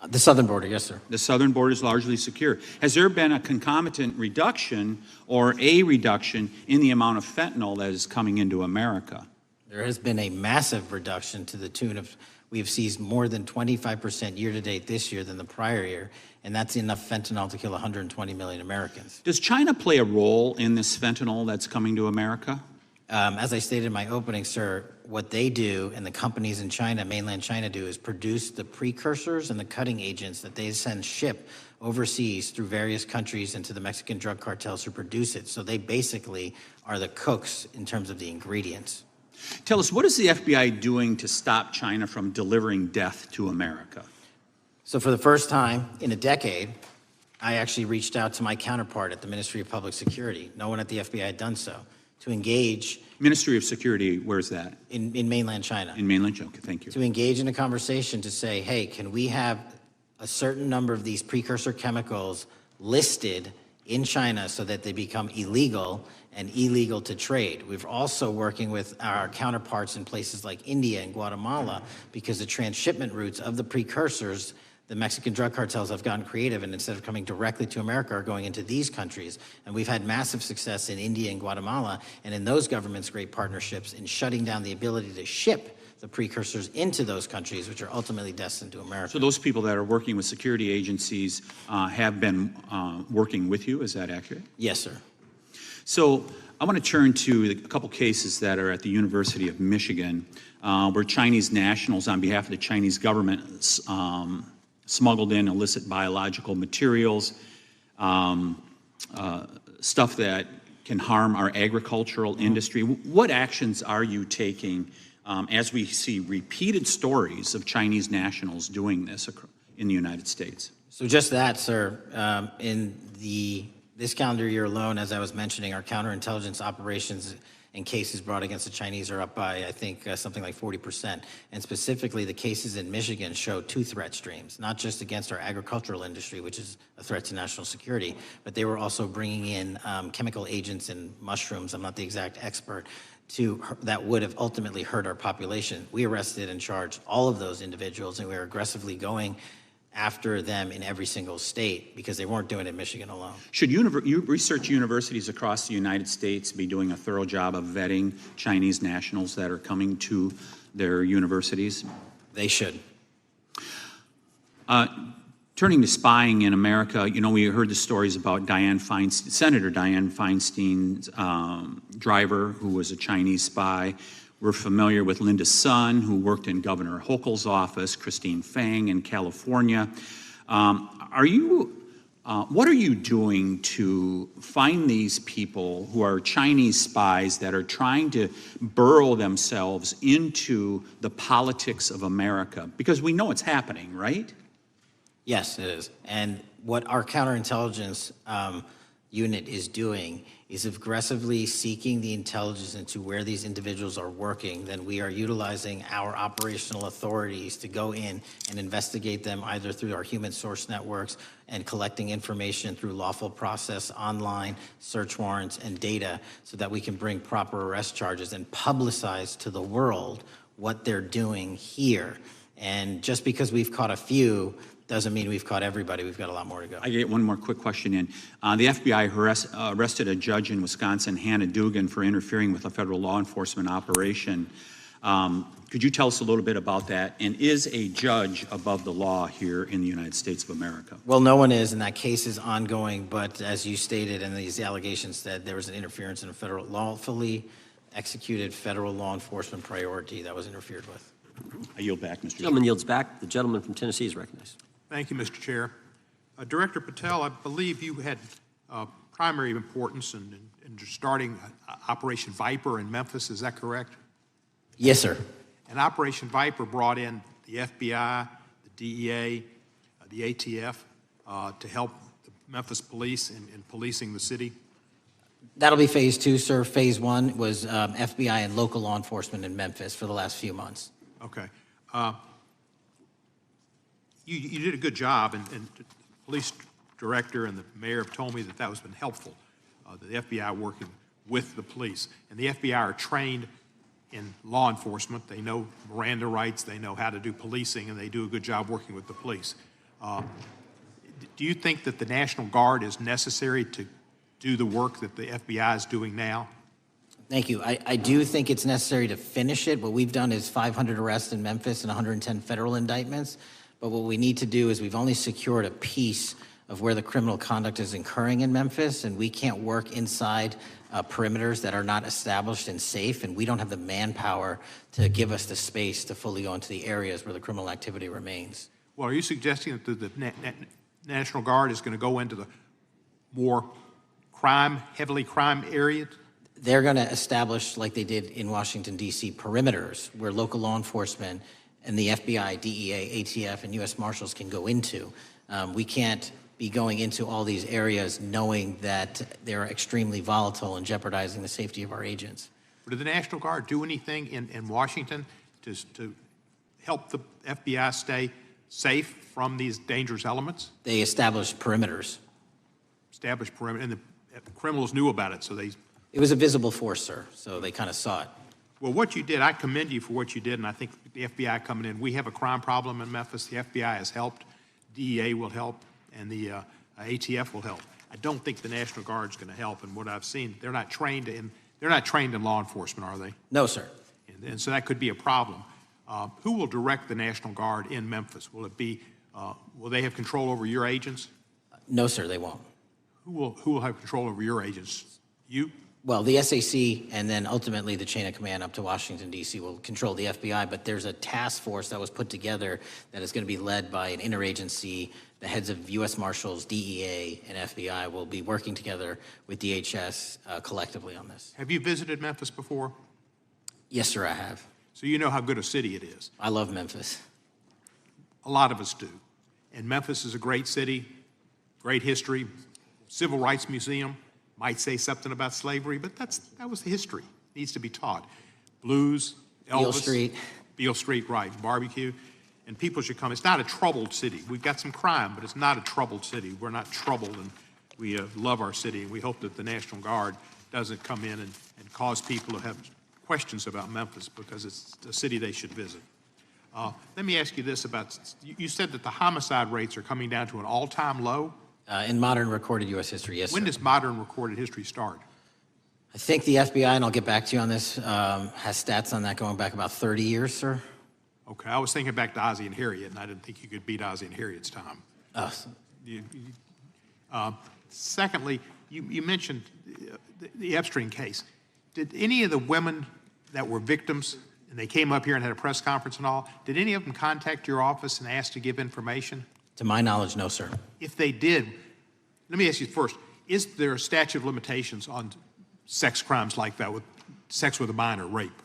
The southern border, yes, sir. The southern border is largely secure. Has there been a concomitant reduction or a reduction in the amount of fentanyl that is coming into America? There has been a massive reduction to the tune of, we've seized more than 25% year-to-date this year than the prior year, and that's enough fentanyl to kill 120 million Americans. Does China play a role in this fentanyl that's coming to America? As I stated in my opening, sir, what they do and the companies in China, mainland China, do is produce the precursors and the cutting agents that they ship overseas through various countries into the Mexican drug cartels who produce it. So they basically are the cooks in terms of the ingredients. Tell us, what is the FBI doing to stop China from delivering death to America? So for the first time in a decade, I actually reached out to my counterpart at the Ministry of Public Security. No one at the FBI had done so, to engage. Ministry of Security, where's that? In mainland China. In mainland China, okay, thank you. To engage in a conversation to say, hey, can we have a certain number of these precursor chemicals listed in China so that they become illegal and illegal to trade. We're also working with our counterparts in places like India and Guatemala because the transshipment routes of the precursors, the Mexican drug cartels have gotten creative, and instead of coming directly to America are going into these countries. And we've had massive success in India and Guatemala, and in those governments, great partnerships in shutting down the ability to ship the precursors into those countries, which are ultimately destined to America. So those people that are working with security agencies have been working with you, is that accurate? Yes, sir. So I want to turn to a couple cases that are at the University of Michigan, where Chinese nationals, on behalf of the Chinese government, smuggled in illicit biological materials, stuff that can harm our agricultural industry. What actions are you taking as we see repeated stories of Chinese nationals doing this in the United States? So just that, sir. In this calendar year alone, as I was mentioning, our counterintelligence operations and cases brought against the Chinese are up by, I think, something like 40%. And specifically, the cases in Michigan show two threat streams, not just against our agricultural industry, which is a threat to national security, but they were also bringing in chemical agents and mushrooms, I'm not the exact expert, that would have ultimately hurt our population. We arrested and charged all of those individuals, and we are aggressively going after them in every single state because they weren't doing it in Michigan alone. Should research universities across the United States be doing a thorough job of vetting Chinese nationals that are coming to their universities? They should. Turning to spying in America, you know, we heard the stories about Senator Dianne Feinstein's driver, who was a Chinese spy. We're familiar with Linda Sun, who worked in Governor Hochul's office, Christine Fang in California. What are you doing to find these people who are Chinese spies that are trying to burrow themselves into the politics of America? Because we know it's happening, right? Yes, it is. And what our counterintelligence unit is doing is aggressively seeking the intelligence into where these individuals are working. Then we are utilizing our operational authorities to go in and investigate them either through our human source networks and collecting information through lawful process, online, search warrants, and data so that we can bring proper arrest charges and publicize to the world what they're doing here. And just because we've caught a few doesn't mean we've caught everybody. We've got a lot more to go. I get one more quick question in. The FBI arrested a judge in Wisconsin, Hannah Dugan, for interfering with a federal law enforcement operation. Could you tell us a little bit about that? And is a judge above the law here in the United States of America? Well, no one is, and that case is ongoing. But as you stated, and these allegations said, there was an interference in a federal lawfully executed federal law enforcement priority that was interfered with. I yield back, Mr. Gentleman yields back. The gentleman from Tennessee is recognized. Thank you, Mr. Chair. Director Patel, I believe you had primary importance in starting Operation Viper in Memphis. Is that correct? Yes, sir. And Operation Viper brought in the FBI, the DEA, the ATF to help the Memphis police in policing the city? That'll be phase two, sir. Phase one was FBI and local law enforcement in Memphis for the last few months. Okay. You did a good job, and the police director and the mayor have told me that has been helpful, the FBI working with the police. And the FBI are trained in law enforcement. They know Miranda rights, they know how to do policing, and they do a good job working with the police. Do you think that the National Guard is necessary to do the work that the FBI is doing now? Thank you. I do think it's necessary to finish it. What we've done is 500 arrests in Memphis and 110 federal indictments. But what we need to do is we've only secured a piece of where the criminal conduct is occurring in Memphis, and we can't work inside perimeters that are not established and safe, and we don't have the manpower to give us the space to fully go into the areas where the criminal activity remains. Well, are you suggesting that the National Guard is going to go into the more heavily crime areas? They're going to establish, like they did in Washington, D.C., perimeters where local law enforcement and the FBI, DEA, ATF, and U.S. Marshals can go into. We can't be going into all these areas knowing that they're extremely volatile and jeopardizing the safety of our agents. Did the National Guard do anything in Washington to help the FBI stay safe from these dangerous elements? They established perimeters. Established perimeter, and the criminals knew about it, so they... It was a visible force, sir, so they kind of saw it. Well, what you did, I commend you for what you did, and I think the FBI coming in, we have a crime problem in Memphis. The FBI has helped, DEA will help, and the ATF will help. I don't think the National Guard's going to help, and what I've seen, they're not trained in law enforcement, are they? No, sir. And so that could be a problem. Who will direct the National Guard in Memphis? Will it be, will they have control over your agents? No, sir, they won't. Who will have control over your agents? You? Well, the SAC and then ultimately the chain of command up to Washington, D.C. will control the FBI, but there's a task force that was put together that is going to be led by an interagency. The heads of U.S. Marshals, DEA, and FBI will be working together with DHS collectively on this. Have you visited Memphis before? Yes, sir, I have. So you know how good a city it is. I love Memphis. A lot of us do. And Memphis is a great city, great history, civil rights museum. Might say something about slavery, but that was the history. It needs to be taught. Blues, Elvis. Beale Street. Beale Street, right, barbecue. And people should come. It's not a troubled city. We've got some crime, but it's not a troubled city. We're not troubled, and we love our city, and we hope that the National Guard doesn't come in and cause people to have questions about Memphis because it's a city they should visit. Let me ask you this about, you said that the homicide rates are coming down to an all-time low? In modern recorded U.S. history, yes, When sir. does modern recorded history start? I think the FBI, and I'll get back to you on this, has stats on that going back about 30 years, sir. Okay, I was thinking back to Ozzie and Harriet, and I didn't think you could beat Ozzie and Harriet's time. Secondly, you mentioned the Epstein case. Did any of the women that were victims, and they came up here and had a press conference and all, did any of them contact your office and ask to give information? To my knowledge, no, sir. If they did, let me ask you first, is there a statute of limitations on sex crimes like that, with sex with a minor, rape?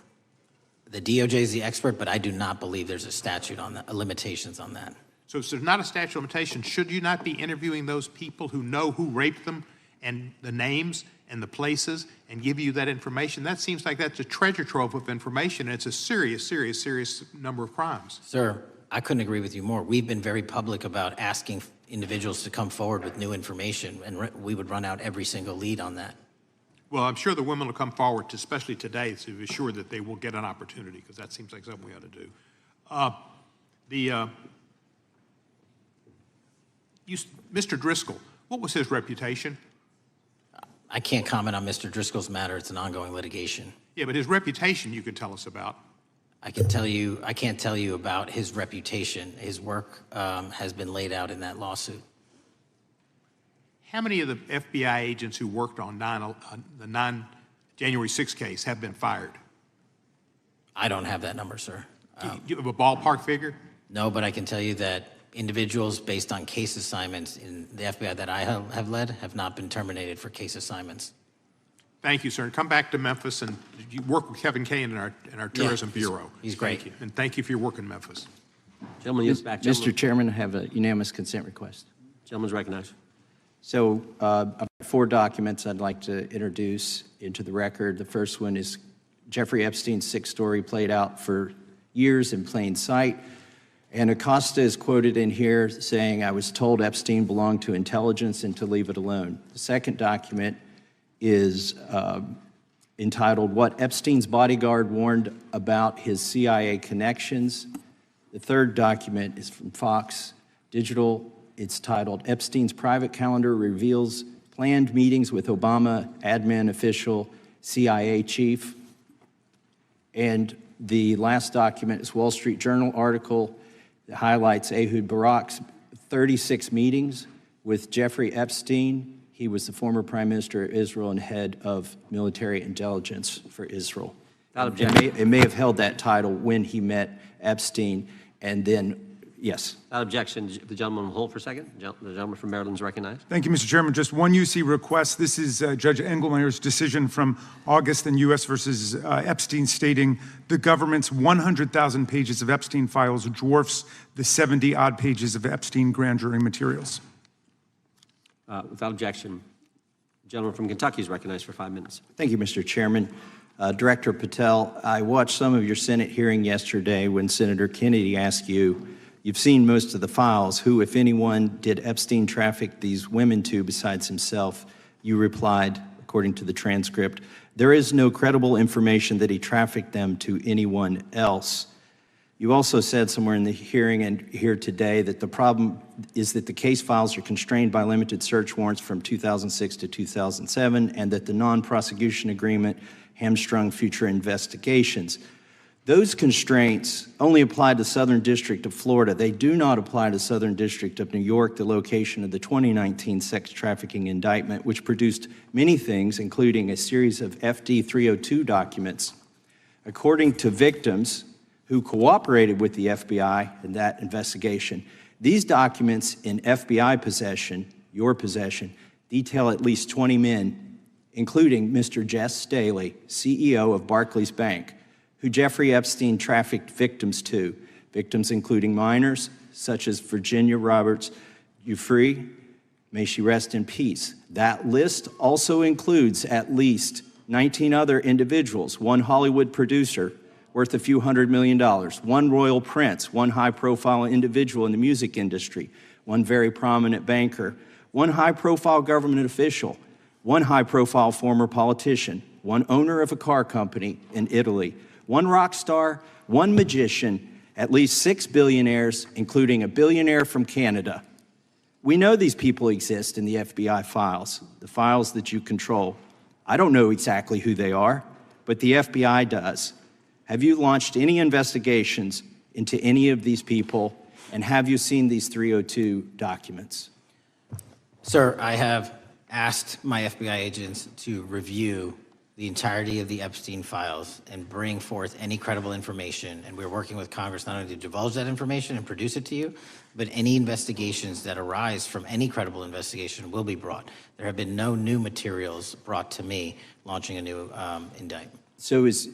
The DOJ is the expert, but I do not believe there's a statute on that, limitations on that. So if there's not a statute of limitations, should you not be interviewing those people who know who raped them and the names and the places and give you that information? That seems like that's a treasure trove of information, and it's a serious, serious, serious number of crimes. Sir, I couldn't agree with you more. We've been very public about asking individuals to come forward with new information, and we would run out every single lead on that. Well, I'm sure the women will come forward, especially today, to be sure that they will get an opportunity, because that seems like something we ought to do. Mr. Driscoll, what was his reputation? I can't comment on Mr. Driscoll's matter. It's an ongoing litigation. Yeah, but his reputation you could tell us about. I can't tell you about his reputation. His work has been laid out in that lawsuit. How many of the FBI agents who worked on the January 6th case have been fired? I don't have that number, sir. Do you have a ballpark figure? No, but I can tell you that individuals based on case assignments in the FBI that I have led have not been terminated for case assignments. Thank you, sir. Come back to Memphis, and you work with Kevin Kane in our Tourism Bureau. He's great. Thank you. And thank you for your work in Memphis. Gentleman, yes, back. Mr. Chairman, I have a unanimous consent request. Gentleman's recognized. So I've got 4 documents I'd like to introduce into the record. The first one is Jeffrey Epstein's 6th story played out for years in plain sight. And Acosta is quoted in here saying, "I was told Epstein belonged to intelligence and to leave it alone." The second document is entitled, "What Epstein's Bodyguard Warned About His CIA Connections." The third document is from Fox Digital. It's titled, "Epstein's Private Calendar Reveals Planned Meetings with Obama Admin Official CIA Chief." And the last document is Wall Street Journal article that highlights Ehud Barak's 36 meetings With Jeffrey Epstein, he was the former Prime Minister of Israel and head of military intelligence for Israel. It may have held that title when he met Epstein, and then, yes. Without objection, the gentleman will hold for a second. The gentleman from Maryland is recognized. Thank you, Mr. Chairman. Just one UC request. This is Judge Engelmeyer's decision from August in U.S. versus Epstein, stating the government's 100,000 pages of Epstein files dwarfs the 70-odd pages of Epstein grand jury materials. Without objection, the gentleman from Kentucky is recognized for 5 minutes. Thank you, Mr. Chairman. Director Patel, I watched some of your Senate hearing yesterday when Senator Kennedy asked you, you've seen most of the files, who, if anyone, did Epstein traffic these women to besides himself? You replied, according to the transcript, there is no credible information that he trafficked them to anyone else. You also said somewhere in the hearing and here today that the problem is that the case files are constrained by limited search warrants from 2006 to 2007, and that the non-prosecution agreement hamstrung future investigations. Those constraints only apply to Southern District of Florida. They do not apply to Southern District of New York, the location of the 2019 sex trafficking indictment, which produced many things, including a series of FD 302 documents. According to victims who cooperated with the FBI in that investigation, these documents in FBI possession, your possession, detail at least 20 men, including Mr. Jess Staley, CEO of Barclays Bank, who Jeffrey Epstein trafficked victims to, victims including minors, such as Virginia Roberts Giuffre, may she rest in peace. That list also includes at least 19 other individuals, one Hollywood producer worth a few $100 million, one royal prince, one high-profile individual in the music industry, one very prominent banker, one high-profile government official, one high-profile former politician, one owner of a car company in Italy, one rock star, one magician, at least 6 billionaires, including a billionaire from Canada. We know these people exist in the FBI files, the files that you control. I don't know exactly who they are, but the FBI does. Have you launched any investigations into any of these people, and have you seen these 302 documents? Sir, I have asked my FBI agents to review the entirety of the Epstein files and bring forth any credible information, and we're working with Congress not only to divulge that information and produce it to you, but any investigations that arise from any credible investigation will be brought. There have been no new materials brought to me launching a new indictment. So is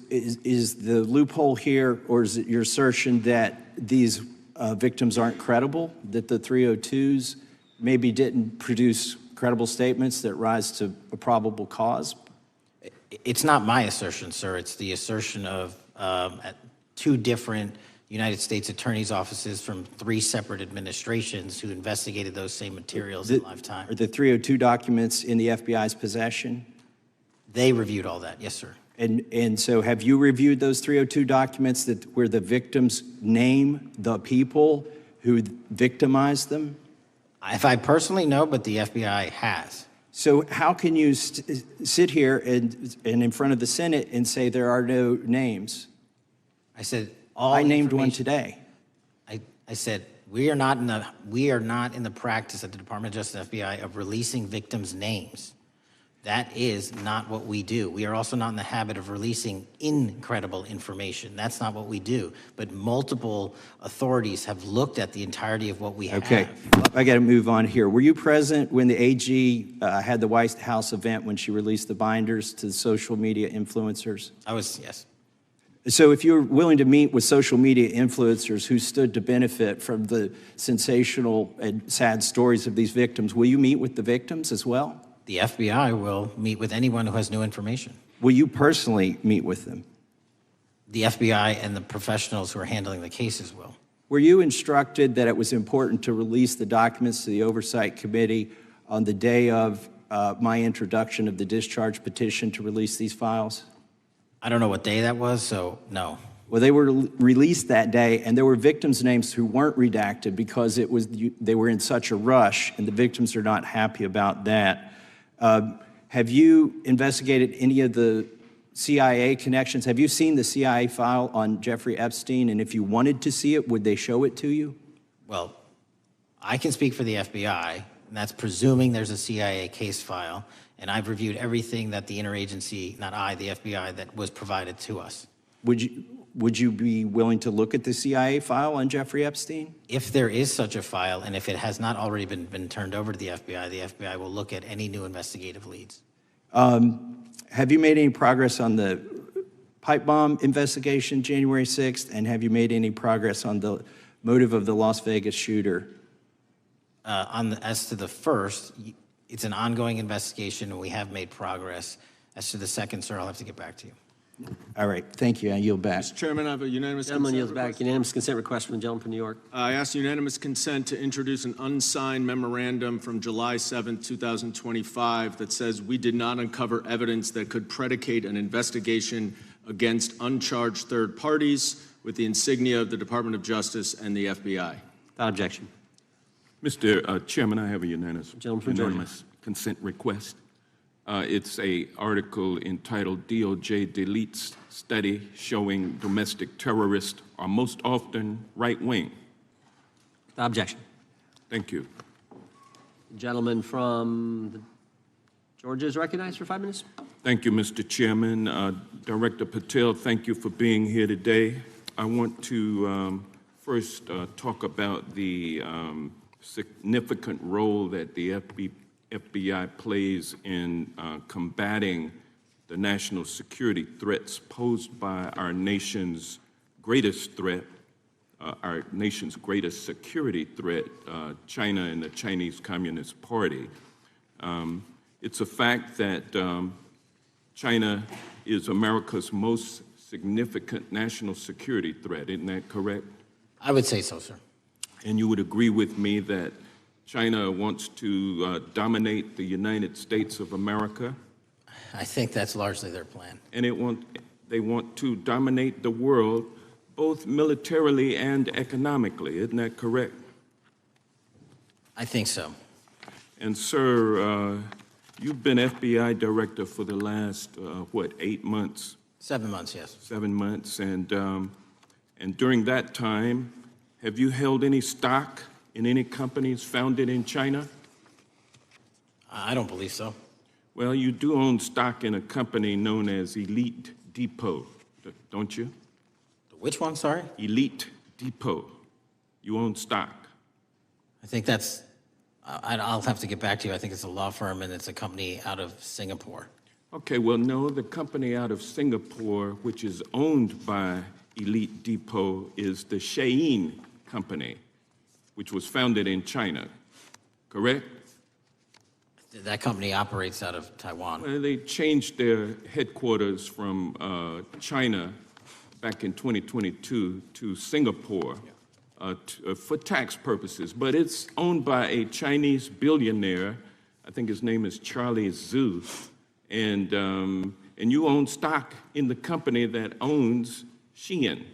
the loophole here, or is it your assertion that these victims aren't credible, that the 302s maybe didn't produce credible statements that rise to a probable cause? It's not my assertion, sir. It's the assertion of two different United States attorneys' offices from 3 separate administrations who investigated those same materials in lifetime. Are the 302 documents in the FBI's possession? They reviewed all that, yes, sir. And so have you reviewed those 302 documents where the victims name the people who victimized them? If I personally know, but the FBI has. So how can you sit here and in front of the Senate and say there are no names? I said I named one today. I said we are not in the practice at the Department of Justice FBI of releasing victims' names. That is not what we do. We are also not in the habit of releasing incredible information. That's not what we do. But multiple authorities have looked at the entirety of what we have. Okay, I got to move on here. Were you present when the AG had the White House event when she released the binders to the social media influencers? I was, yes. So if you're willing to meet with social media influencers who stood to benefit from the sensational and sad stories of these victims, will you meet with the victims as well? The FBI will meet with anyone who has new information. Will you personally meet with them? The FBI and the professionals who are handling the cases will. Were you instructed that it was important to release the documents to the Oversight Committee on the day of my introduction of the discharge petition to release these files? I don't know what day that was, so no. Well, they were released that day, and there were victims' names who weren't redacted because they were in such a rush, and the victims are not happy about that. Have you investigated any of the CIA connections? Have you seen the CIA file on Jeffrey Epstein? And if you wanted to see it, would they show it to you? Well, I can speak for the FBI. And that's presuming there's a CIA case file. And I've reviewed everything that the interagency, not I, the FBI, that was provided to us. Would you be willing to look at the CIA file on Jeffrey Epstein? If there is such a file, and if it has not already been turned over to the FBI will look at any new investigative leads. Have you made any progress on the pipe bomb investigation January 6th? And have you made any progress on the motive of the Las Vegas shooter? As to the first, it's an ongoing investigation, and we have made progress. As to the second, sir, I'll have to get back to you. All right, thank you. I yield back. Mr. Chairman, I have a unanimous Gentleman consent yields back. request. Unanimous consent request from the gentleman from New York. I ask unanimous consent to introduce an unsigned memorandum from July 7, 2025 that says we did not uncover evidence that could predicate an investigation against uncharged third parties with the insignia of the Department of Justice and the FBI. Without objection. Mr. Chairman, I have a unanimous Georgia. consent request. It's a article entitled DOJ Deletes Study Showing Domestic Terrorists Are Most Often Right-Wing. Without objection. Thank you. Gentleman from Georgia is recognized for 5 minutes. Thank you, Mr. Chairman. Director Patel, thank you for being here today. I want to first talk about the significant role that the FBI plays in combating the national security threats posed by our nation's greatest threat, our nation's greatest security threat, China and the Chinese Communist Party. It's a fact that China is America's most significant national security threat, isn't that correct? I would say so, sir. And you would agree with me that China wants to dominate the United States of America? I think that's largely their plan. And they want to dominate the world, both militarily and economically, isn't that correct? I think so. And sir, you've been FBI director for the last, 8 months? 7 months, yes. 7 months, and during that time, have you held any stock in any companies founded in China? I don't believe so. Well, you do own stock in a company known as Elite Depot, don't you? Which one, sorry? Elite Depot. You own stock. I think that's, I'll have to get back to you. I think it's a law firm and it's a company out of Singapore. Okay, well, no, the company out of Singapore, which is owned by Elite Depot, is the Shein Company, which was founded in China, correct? That company operates out of Taiwan. Well, they changed their headquarters from China back in 2022 to Singapore for tax purposes, but it's owned by a Chinese billionaire. I think his name is Charlie Zhu, and you own stock in the company that owns Shein.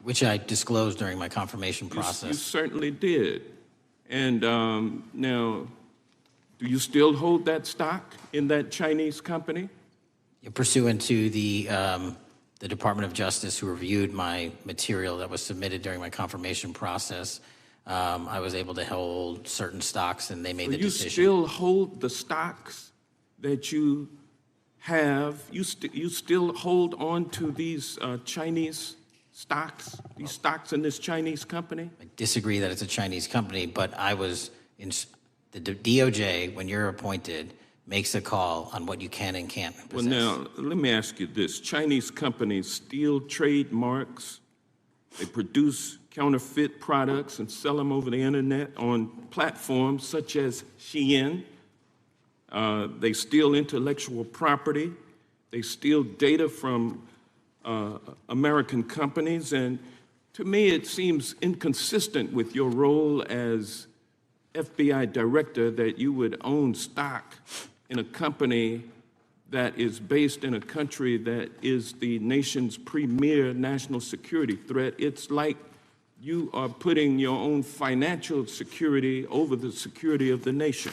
Which I disclosed during my confirmation process. You certainly did. And now, do you still hold that stock in that Chinese company? Pursuant to the Department of Justice, who reviewed my material that was submitted during my confirmation process, I was able to hold certain stocks, and they made the decision. You still hold the stocks that you have? You still hold on to these Chinese stocks, these stocks in this Chinese company? I disagree that it's a Chinese company, but I was in the DOJ, when you're appointed, makes a call on what you can and can't possess. Well, now, let me ask you this. Chinese companies steal trademarks, they produce counterfeit products and sell them over the internet on platforms such as Shein. They steal intellectual property. They steal data from American companies, and to me it seems inconsistent with your role as FBI director that you would own stock in a company that is based in a country that is the nation's premier national security threat. It's like you are putting your own financial security over the security of the nation.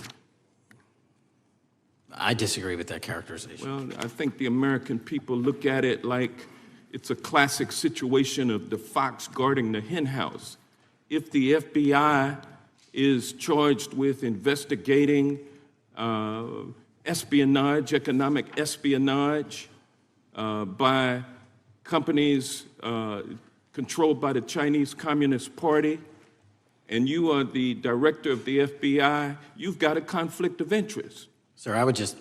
I disagree with that characterization. Well, I think the American people look at it like it's a classic situation of the fox guarding the hen house. If the FBI is charged with investigating espionage, economic espionage by companies controlled by the Chinese Communist Party, and you are the director of the FBI, you've got a conflict of interest. Sir, I would just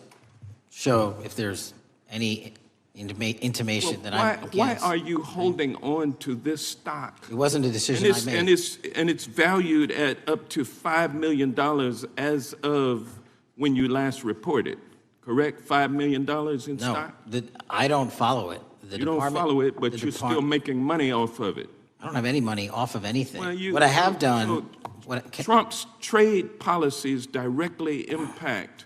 show if there's any intimation that I'm against. Why are you holding on to this stock? It wasn't a decision I made. And it's valued at up to $5 million as of when you last reported, correct? $5 million in stock? No, I don't follow it. You don't follow it, but you're still making money off of it. I don't have any money off of anything. What I have done... Trump's trade policies directly impact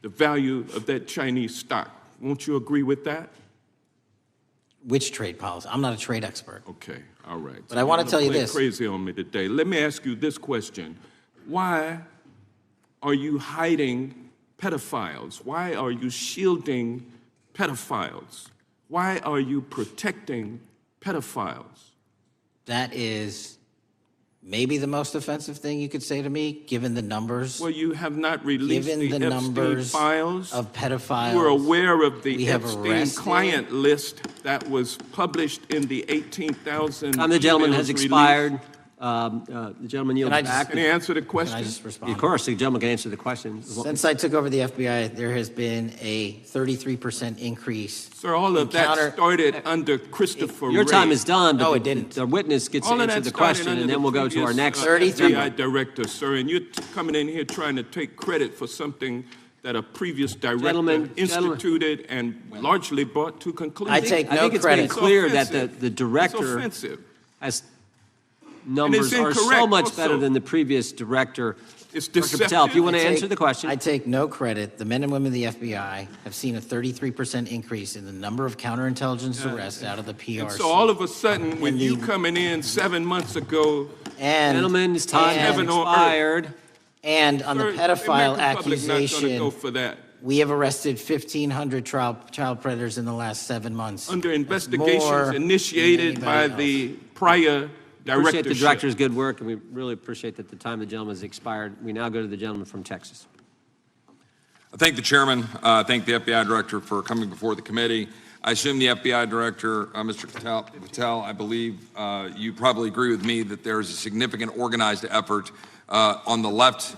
the value of that Chinese stock. Won't you agree with that? Which trade policy? I'm not a trade expert. Okay, all right. But I want to tell you this. Crazy on me today. Let me ask you this question. Why are you hiding pedophiles? Why are you shielding pedophiles? Why are you protecting pedophiles? That is maybe the most offensive thing you could say to me, given the numbers. Well, you have not released given the Epstein numbers files of pedophiles. You are aware of the Epstein arrested. client list that was published in the 18,000 Time the gentleman has emails expired. The gentleman yields back. Can he answer the question? Can I just respond? Of course, the gentleman can answer the question. Since I took over the FBI, there has been a 33% increase. Sir, all of that started under Christopher Your time Wray. is done, but No, it didn't. The witness gets to All of answer that the started question, under and then the we'll go to our previous, next FBI director, sir, and you're coming in here trying to take credit for something that a previous director instituted and largely brought to conclusion. I take no I think it's credit. been clear that offensive. the director It's offensive. has numbers are so incorrect much also. better than the previous director. It's Dr. Patel, if you want to I take- answer the question. I take no credit. The men and women of the FBI have seen a 33% increase in the number of counterintelligence arrests out of the PRC. And so all of a sudden, with you coming in 7 months ago, and Gentlemen's time has heaven on earth. expired. And on the Sir, pedophile American public not gonna accusation, go for that. we have arrested 1,500 child predators in the last 7 months. Under That's investigations more than initiated by anybody the prior Appreciate directorship. the director's good work, and we really appreciate that the time of the gentleman has expired. We now go to the gentleman from Texas. I thank the chairman. I thank the FBI director for coming before the committee. I assume the FBI director, Mr. Patel, I believe you probably agree with me that there is a significant organized effort on the left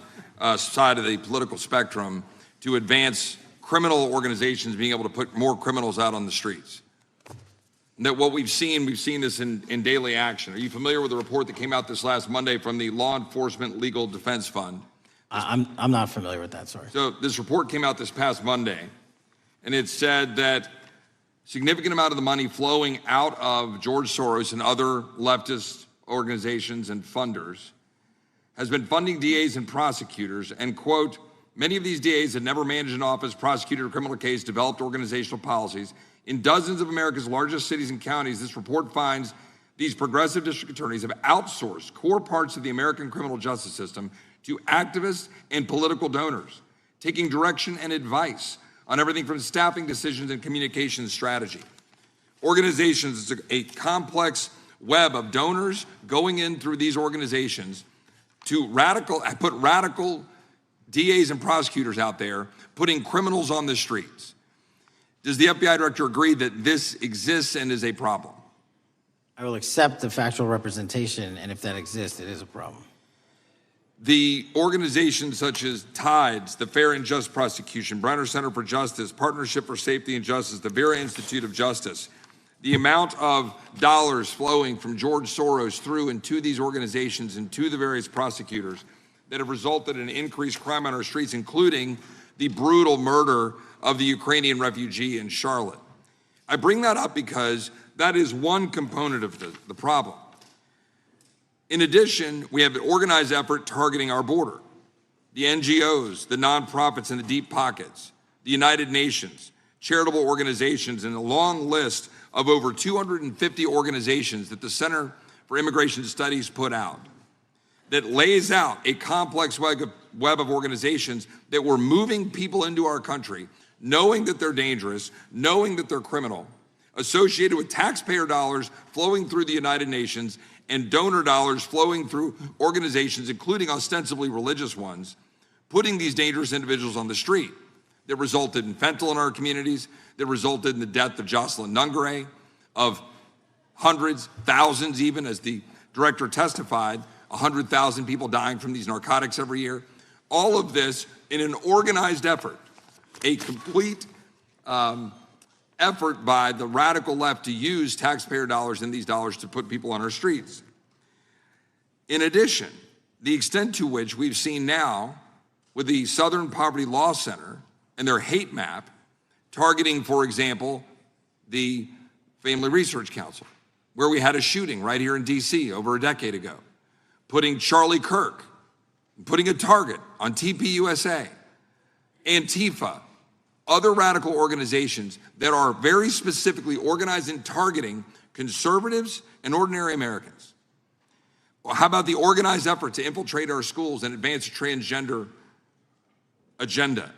side of the political spectrum to advance criminal organizations being able to put more criminals out on the streets. That what we've seen this in daily action. Are you familiar with the report that came out this last Monday from the Law Enforcement Legal Defense Fund? I'm not familiar with that, sorry. So this report came out this past Monday, and it said that significant amount of the money flowing out of George Soros and other leftist organizations and funders has been funding DAs and prosecutors, and quote, many of these DAs had never managed an office, prosecuted a criminal case, developed organizational policies. In dozens of America's largest cities and counties, this report finds these progressive district attorneys have outsourced core parts of the American criminal justice system to activists and political donors, taking direction and advice on everything from staffing decisions and communication strategy. Organizations, it's a complex web of donors going in through these organizations to put radical DAs and prosecutors out there, putting criminals on the streets. Does the FBI director agree that this exists and is a problem? I will accept the factual representation, and if that exists, it is a problem. The organizations such as TIDES, the Fair and Just Prosecution, Brenner Center for Justice, Partnership for Safety and Justice, the Vera Institute of Justice, the amount of dollars flowing from George Soros through and to these organizations and to the various prosecutors that have resulted in increased crime on our streets, including the brutal murder of the Ukrainian refugee in Charlotte. I bring that up because that is one component of the problem. In addition, we have an organized effort targeting our border. The NGOs, the nonprofits and the deep pockets, the United Nations, charitable organizations, and a long list of over 250 organizations that the Center for Immigration Studies put out that lays out a complex web of organizations that were moving people into our country, knowing that they're dangerous, knowing that they're criminal, associated with taxpayer dollars flowing through the United Nations and donor dollars flowing through organizations, including ostensibly religious ones, putting these dangerous individuals on the street that resulted in fentanyl in our communities, that resulted in the death of Jocelyn Nungare, of hundreds, thousands even, as the director testified, 100,000 people dying from these narcotics every year. All of this in an organized effort, a complete effort by the radical left to use taxpayer dollars and these dollars to put people on our streets. In addition, the extent to which we've seen now with the Southern Poverty Law Center and their hate map targeting, for example, the Family Research Council, where we had a shooting right here in DC over a decade ago, putting Charlie Kirk, putting a target on TPUSA, Antifa, other radical organizations that are very specifically organized in targeting conservatives and ordinary Americans. Well, how about the organized effort to infiltrate our schools and advance a transgender agenda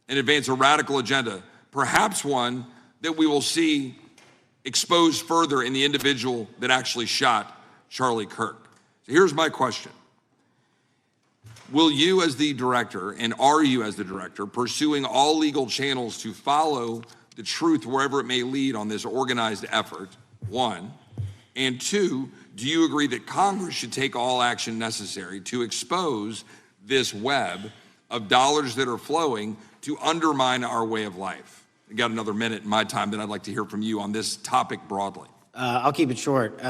and advance a radical agenda, perhaps one that we will see exposed further in the individual that actually shot Charlie Kirk. So here's my question. Will you as the director, and are you as the director, pursuing all legal channels to follow the truth wherever it may lead on this organized effort, one? And two, do you agree that Congress should take all action necessary to expose this web of dollars that are flowing to undermine our way of life? I got another minute in my time that I'd like to hear from you on this topic broadly. I'll keep it short.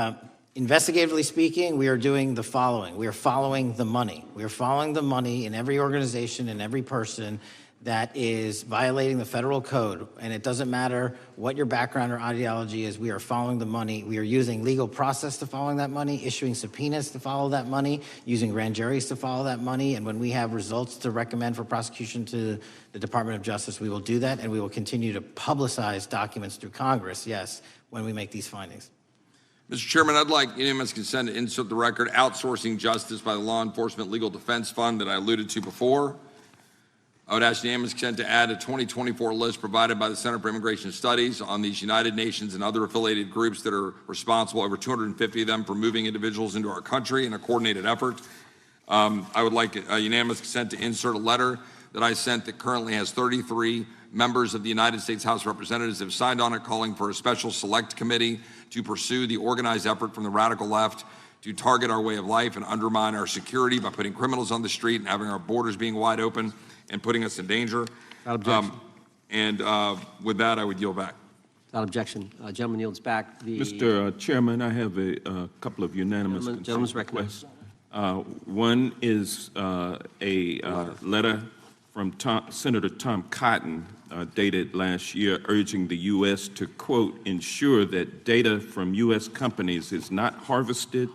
Investigatively speaking, we are doing the following. We are following the money. We are following the money in every organization and every person that is violating the federal code. And it doesn't matter what your background or ideology is, we are following the money. We are using legal process to following that money, issuing subpoenas to follow that money, using grand juries to follow that money. And when we have results to recommend for prosecution to the Department of Justice, we will do that. And we will continue to publicize documents through Congress, yes, when we make these findings. Mr. Chairman, I'd like unanimous consent to insert the record outsourcing justice by the Law Enforcement Legal Defense Fund that I alluded to before. I would ask unanimous consent to add a 2024 list provided by the Center for Immigration Studies on these United Nations and other affiliated groups that are responsible, over 250 of them, for moving individuals into our country in a coordinated effort. I would like a unanimous consent to insert a letter that I sent that currently has 33 members of the United States House of Representatives have signed on it, calling for a special select committee to pursue the organized effort from the radical left to target our way of life and undermine our security by putting criminals on the street and having our borders being wide open and putting us in danger. Without objection. With that, I would yield back. Without objection. Gentleman yields back. Mr. Chairman, I have a couple of unanimous Gentleman's recognized. One is a letter from Senator Tom Cotton, dated last year, urging the U.S. to, quote, ensure that data from U.S. companies is not harvested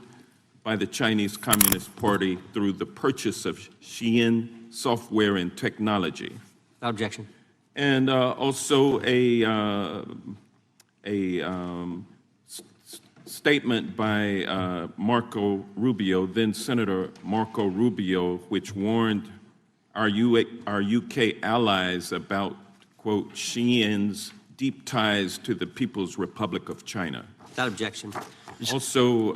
by the Chinese Communist Party through the purchase of Xi'an software and technology. Without objection. And also a statement by Marco Rubio, then Senator Marco Rubio, which warned our UK allies about, quote, Xi'an's deep ties to the People's Republic of China. Without objection. Also,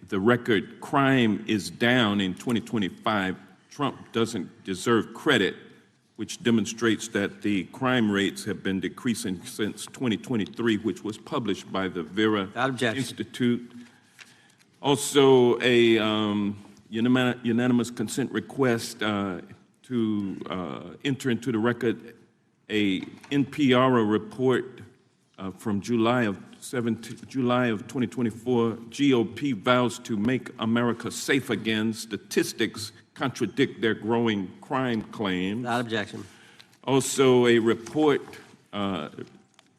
the record crime is down in 2025. Trump doesn't deserve credit, which demonstrates that the crime rates have been decreasing since 2023, which was published by the Vera Institute. Also, a unanimous consent request to enter into the record a NPR report from July of 2024. GOP vows to make America safe again. Statistics contradict their growing crime claims. Without objection. Also, a report out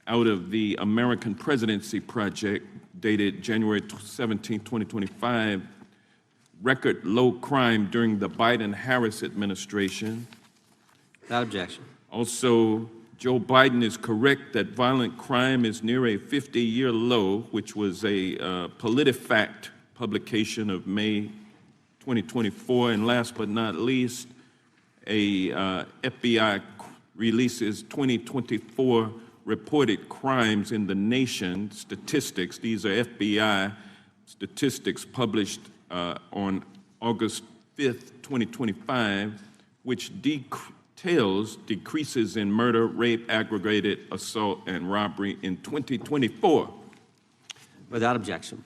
of the American Presidency Project dated January 17, 2025, record low crime during the Biden-Harris administration. Without objection. Also, Joe Biden is correct that violent crime is near a 50-year low, which was a PolitiFact publication of May 2024. And last but not least, FBI releases 2024 reported crimes in the nation statistics. These are FBI statistics published on August 5th, 2025, which details decreases in murder, rape, aggravated assault, and robbery in 2024. Without objection.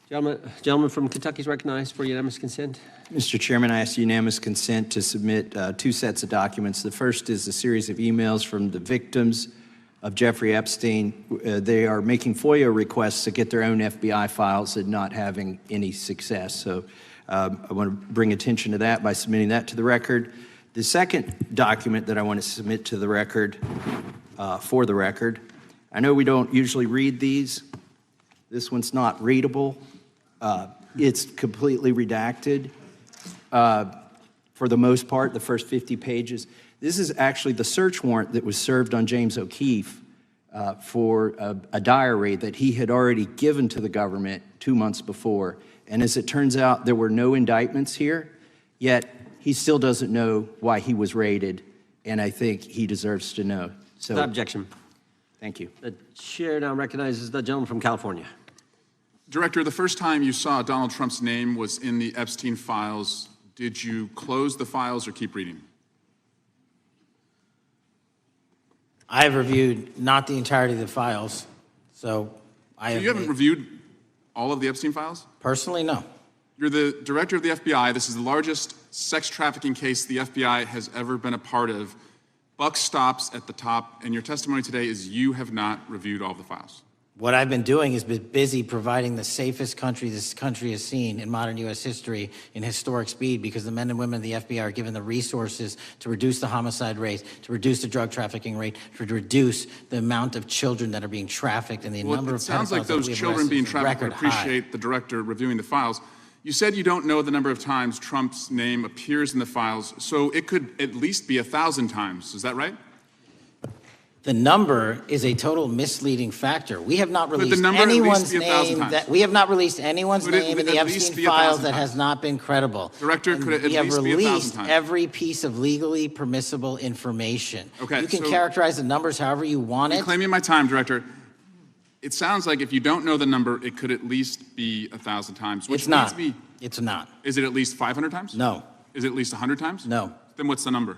Gentleman from Kentucky is recognized for unanimous consent. Mr. Chairman, I ask unanimous consent to submit two sets of documents. The first is a series of emails from the victims of Jeffrey Epstein. They are making FOIA requests to get their own FBI files and not having any success. So I want to bring attention to that by submitting that to the record. The second document that I want to submit to the record, for the record, I know we don't usually read these. This one's not readable. It's completely redacted for the most part, the first 50 pages. This is actually the search warrant that was served on James O'Keefe for a diary that he had already given to the government 2 months before. And as it turns out, there were no indictments here, yet he still doesn't know why he was raided, and I think he deserves to know. So, Without objection. Thank you. The chair now recognizes the gentleman from California. Director, the first time you saw Donald Trump's name was in the Epstein files. Did you close the files or keep reading? I have reviewed not the entirety of the files, so I have. You haven't reviewed all of the Epstein files? Personally, no. You're the director of the FBI. This is the largest sex trafficking case the FBI has ever been a part of. Buck stops at the top, and your testimony today is you have not reviewed all of the files. What I've been doing is been busy providing the safest country this country has seen in modern U.S. history in historic speed, because the men and women of the FBI are given the resources to reduce the homicide rate, to reduce the drug trafficking rate, to reduce the amount of children that are being trafficked, and the number of pedophiles. It sounds like those children being trafficked would appreciate the director reviewing the files. You said you don't know the number of times Trump's name appears in the files, so it could at least be 1,000 times. Is that right? The number is a total misleading factor. We have not released anyone's name that we have not released anyone's name in the Epstein files that has not been credible. Director, could it at we have least be 1,000 released times? every piece of legally permissible information. Okay, you can so characterize the numbers however you want it. Reclaiming my time, Director. It sounds like if you don't know the number, it could at least be 1,000 times. Which It's not. leads me- It's not. Is it at least 500 times? No. Is it at least 100 times? No. Then what's the number?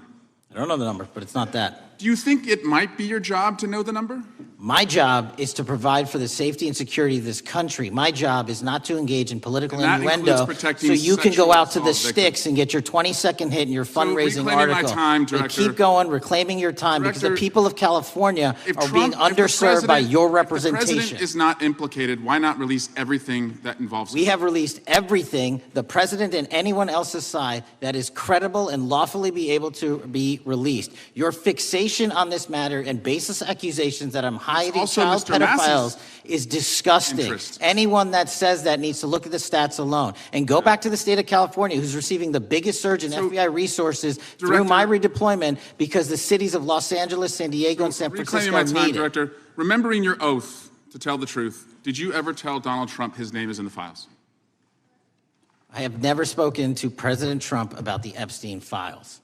I don't know the number, but it's not that. Do you think it might be your job to know the number? My job is to provide for the safety and security of this country. My job is not to engage in political And that innuendo includes protecting so you can go sexual out to the assault sticks and get your 20-second hit in your fundraising reclaiming my article. time, But Director. keep going, reclaiming your time, because the Director, people of California are being If the underserved by president- your If the representation. president is not implicated, why not release everything that involves We have released everything, the president and anyone else's side, that is credible and lawfully be able to be released. Your fixation on this matter and baseless accusations that I'm hiding also child Mr. Massey's pedophiles is disgusting. interest. Anyone that says that needs to look at the stats alone. And go back to the state of California, who's receiving the biggest surge in FBI resources through my redeployment, because the cities of Los Angeles, San Diego, and San Reclaiming Francisco my time, need it. Director. Remembering your oath to tell the truth, did you ever tell Donald Trump his name is in the files? I have never spoken to President Trump about the Epstein files.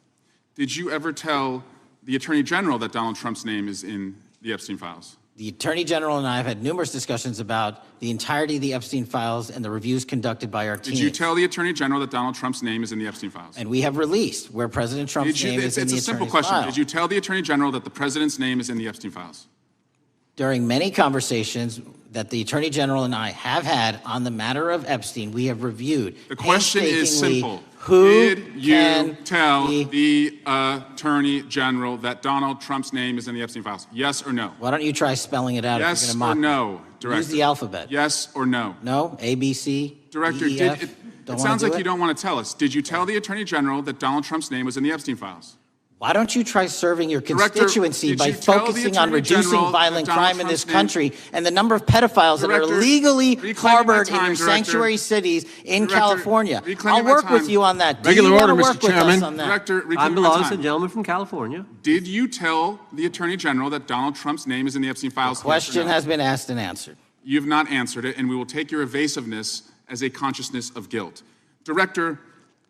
Did you ever tell the Attorney General that Donald Trump's name is in the Epstein files? The Attorney General and I have had numerous discussions about the entirety of the Epstein files and the reviews conducted by our team. Did you tell the Attorney General that Donald Trump's name is in the Epstein files? And we have released where President Trump's name is in the It's a simple attorney's question. file. Did you tell the Attorney General that the President's name is in the Epstein files? During many conversations that the Attorney General and I have had on the matter of Epstein, we have reviewed. The question is painstakingly simple. Who Did you can tell the Attorney General that Donald Trump's name is in the Epstein files? Yes or no? Why don't you try spelling it out if Yes you're going or to mock no, me? Director? Use the alphabet. Yes or no? No? A, B, C, Director, D, E, F? it Don't sounds wanna do like you don't want to tell us. Did you tell the Attorney General that Donald Trump's name was in the Epstein files? Why don't you try serving your Director, constituency did by you tell the focusing on Attorney reducing General violent that Donald crime in this Trump's name- country and the number of pedophiles that are Director, legally reclaiming harbored my time, in your Director. sanctuary cities in Director, California? reclaiming I'll my work with time. you on that. Do Regular you wanna order, Mr. work with us Chairman. on that? Director, Time reclaiming my belongs to time. the gentleman from California. Did you tell the Attorney General that Donald Trump's name is in the Epstein files? Question has been asked and answered. You've not answered it, and we will take your evasiveness as a consciousness of guilt. Director,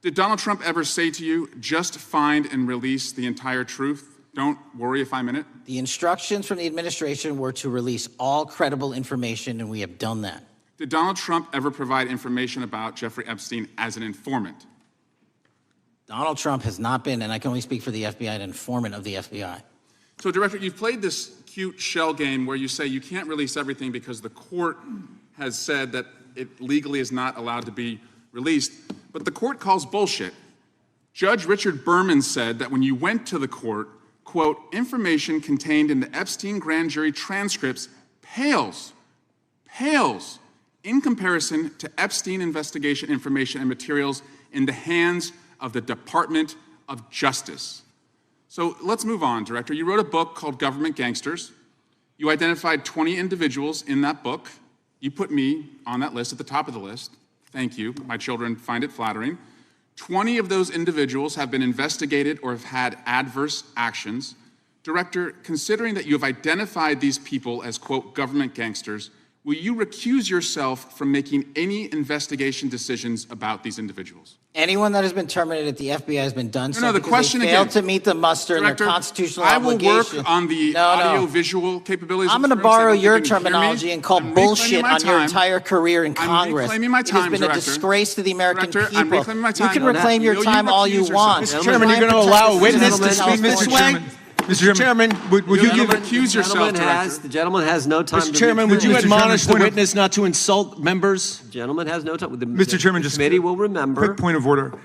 Did Donald Trump ever say to you, just find and release the entire truth? Don't worry if I'm in it? The instructions from the administration were to release all credible information, and we have done that. Did Donald Trump ever provide information about Jeffrey Epstein as an informant? Donald Trump has not been, and I can only speak for the FBI, an informant of the FBI. So, Director, you've played this cute shell game where you say you can't release everything because the court has said that it legally is not allowed to be released, but the court calls bullshit. Judge Richard Berman said that when you went to the court, quote, information contained in the Epstein grand jury transcripts pales in comparison to Epstein investigation information and materials in the hands of the Department of Justice. So let's move on, Director. You wrote a book called Government Gangsters. You identified 20 individuals in that book. You put me on that list, at the top of the list. Thank you. My children find it flattering. 20 of those individuals have been investigated or have had adverse actions. Director, considering that you have identified these people as, quote, government gangsters, will you recuse yourself from making any investigation decisions about these individuals? Anyone that has been terminated at the FBI has been done No, the question they failed again, to meet the muster Director, in their constitutional I will obligation. work on the audio-visual capabilities. I'm going to borrow your terminology and call bullshit on your entire career in Congress. Reclaiming my time, it has been Director. a disgrace to the American Director, I'm people. reclaiming my You time. can reclaim your time all you want. Mr. Chairman, you're going to allow a witness to speak this way? Mr. Chairman, would you give recuse yourself, The gentleman has no time. Mr. Chairman, would you admonish the witness not to insult members? The gentleman has no time. Mr. Chairman, just committee will remember. Quick point of order.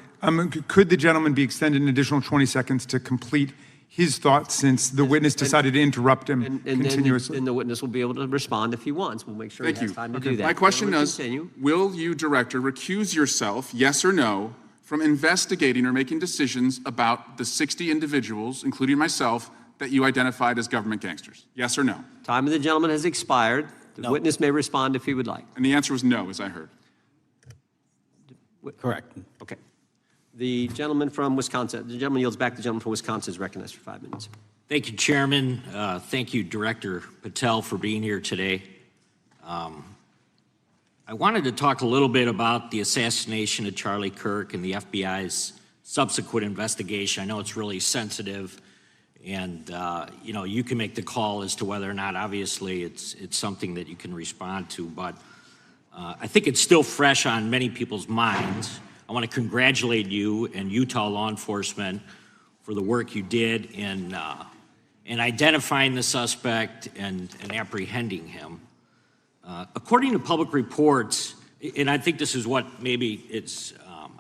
Could the gentleman be extended an additional 20 seconds to complete his thoughts, since the witness decided to interrupt him continuously? And the witness will be able to respond if he wants. We'll make sure he has time to do that. My question is, Continue. will you, Director, recuse yourself, yes or no, from investigating or making decisions about the 60 individuals, including myself, that you identified as government gangsters? Yes or no? Time of the gentleman has expired. The witness may respond if he would like. And the answer was no, as I heard. Correct. Okay. The gentleman from Wisconsin, the gentleman yields back. The gentleman from Wisconsin is recognized for 5 minutes. Thank you, Chairman. Thank you, Director Patel, for being here today. I wanted to talk a little bit about the assassination of Charlie Kirk and the FBI's subsequent investigation. I know it's really sensitive, and you know, you can make the call as to whether or not, obviously, it's something that you can respond to, but I think it's still fresh on many people's minds. I want to congratulate you and Utah law enforcement for the work you did in identifying the suspect and apprehending him. According to public reports, and I think this is what maybe it's,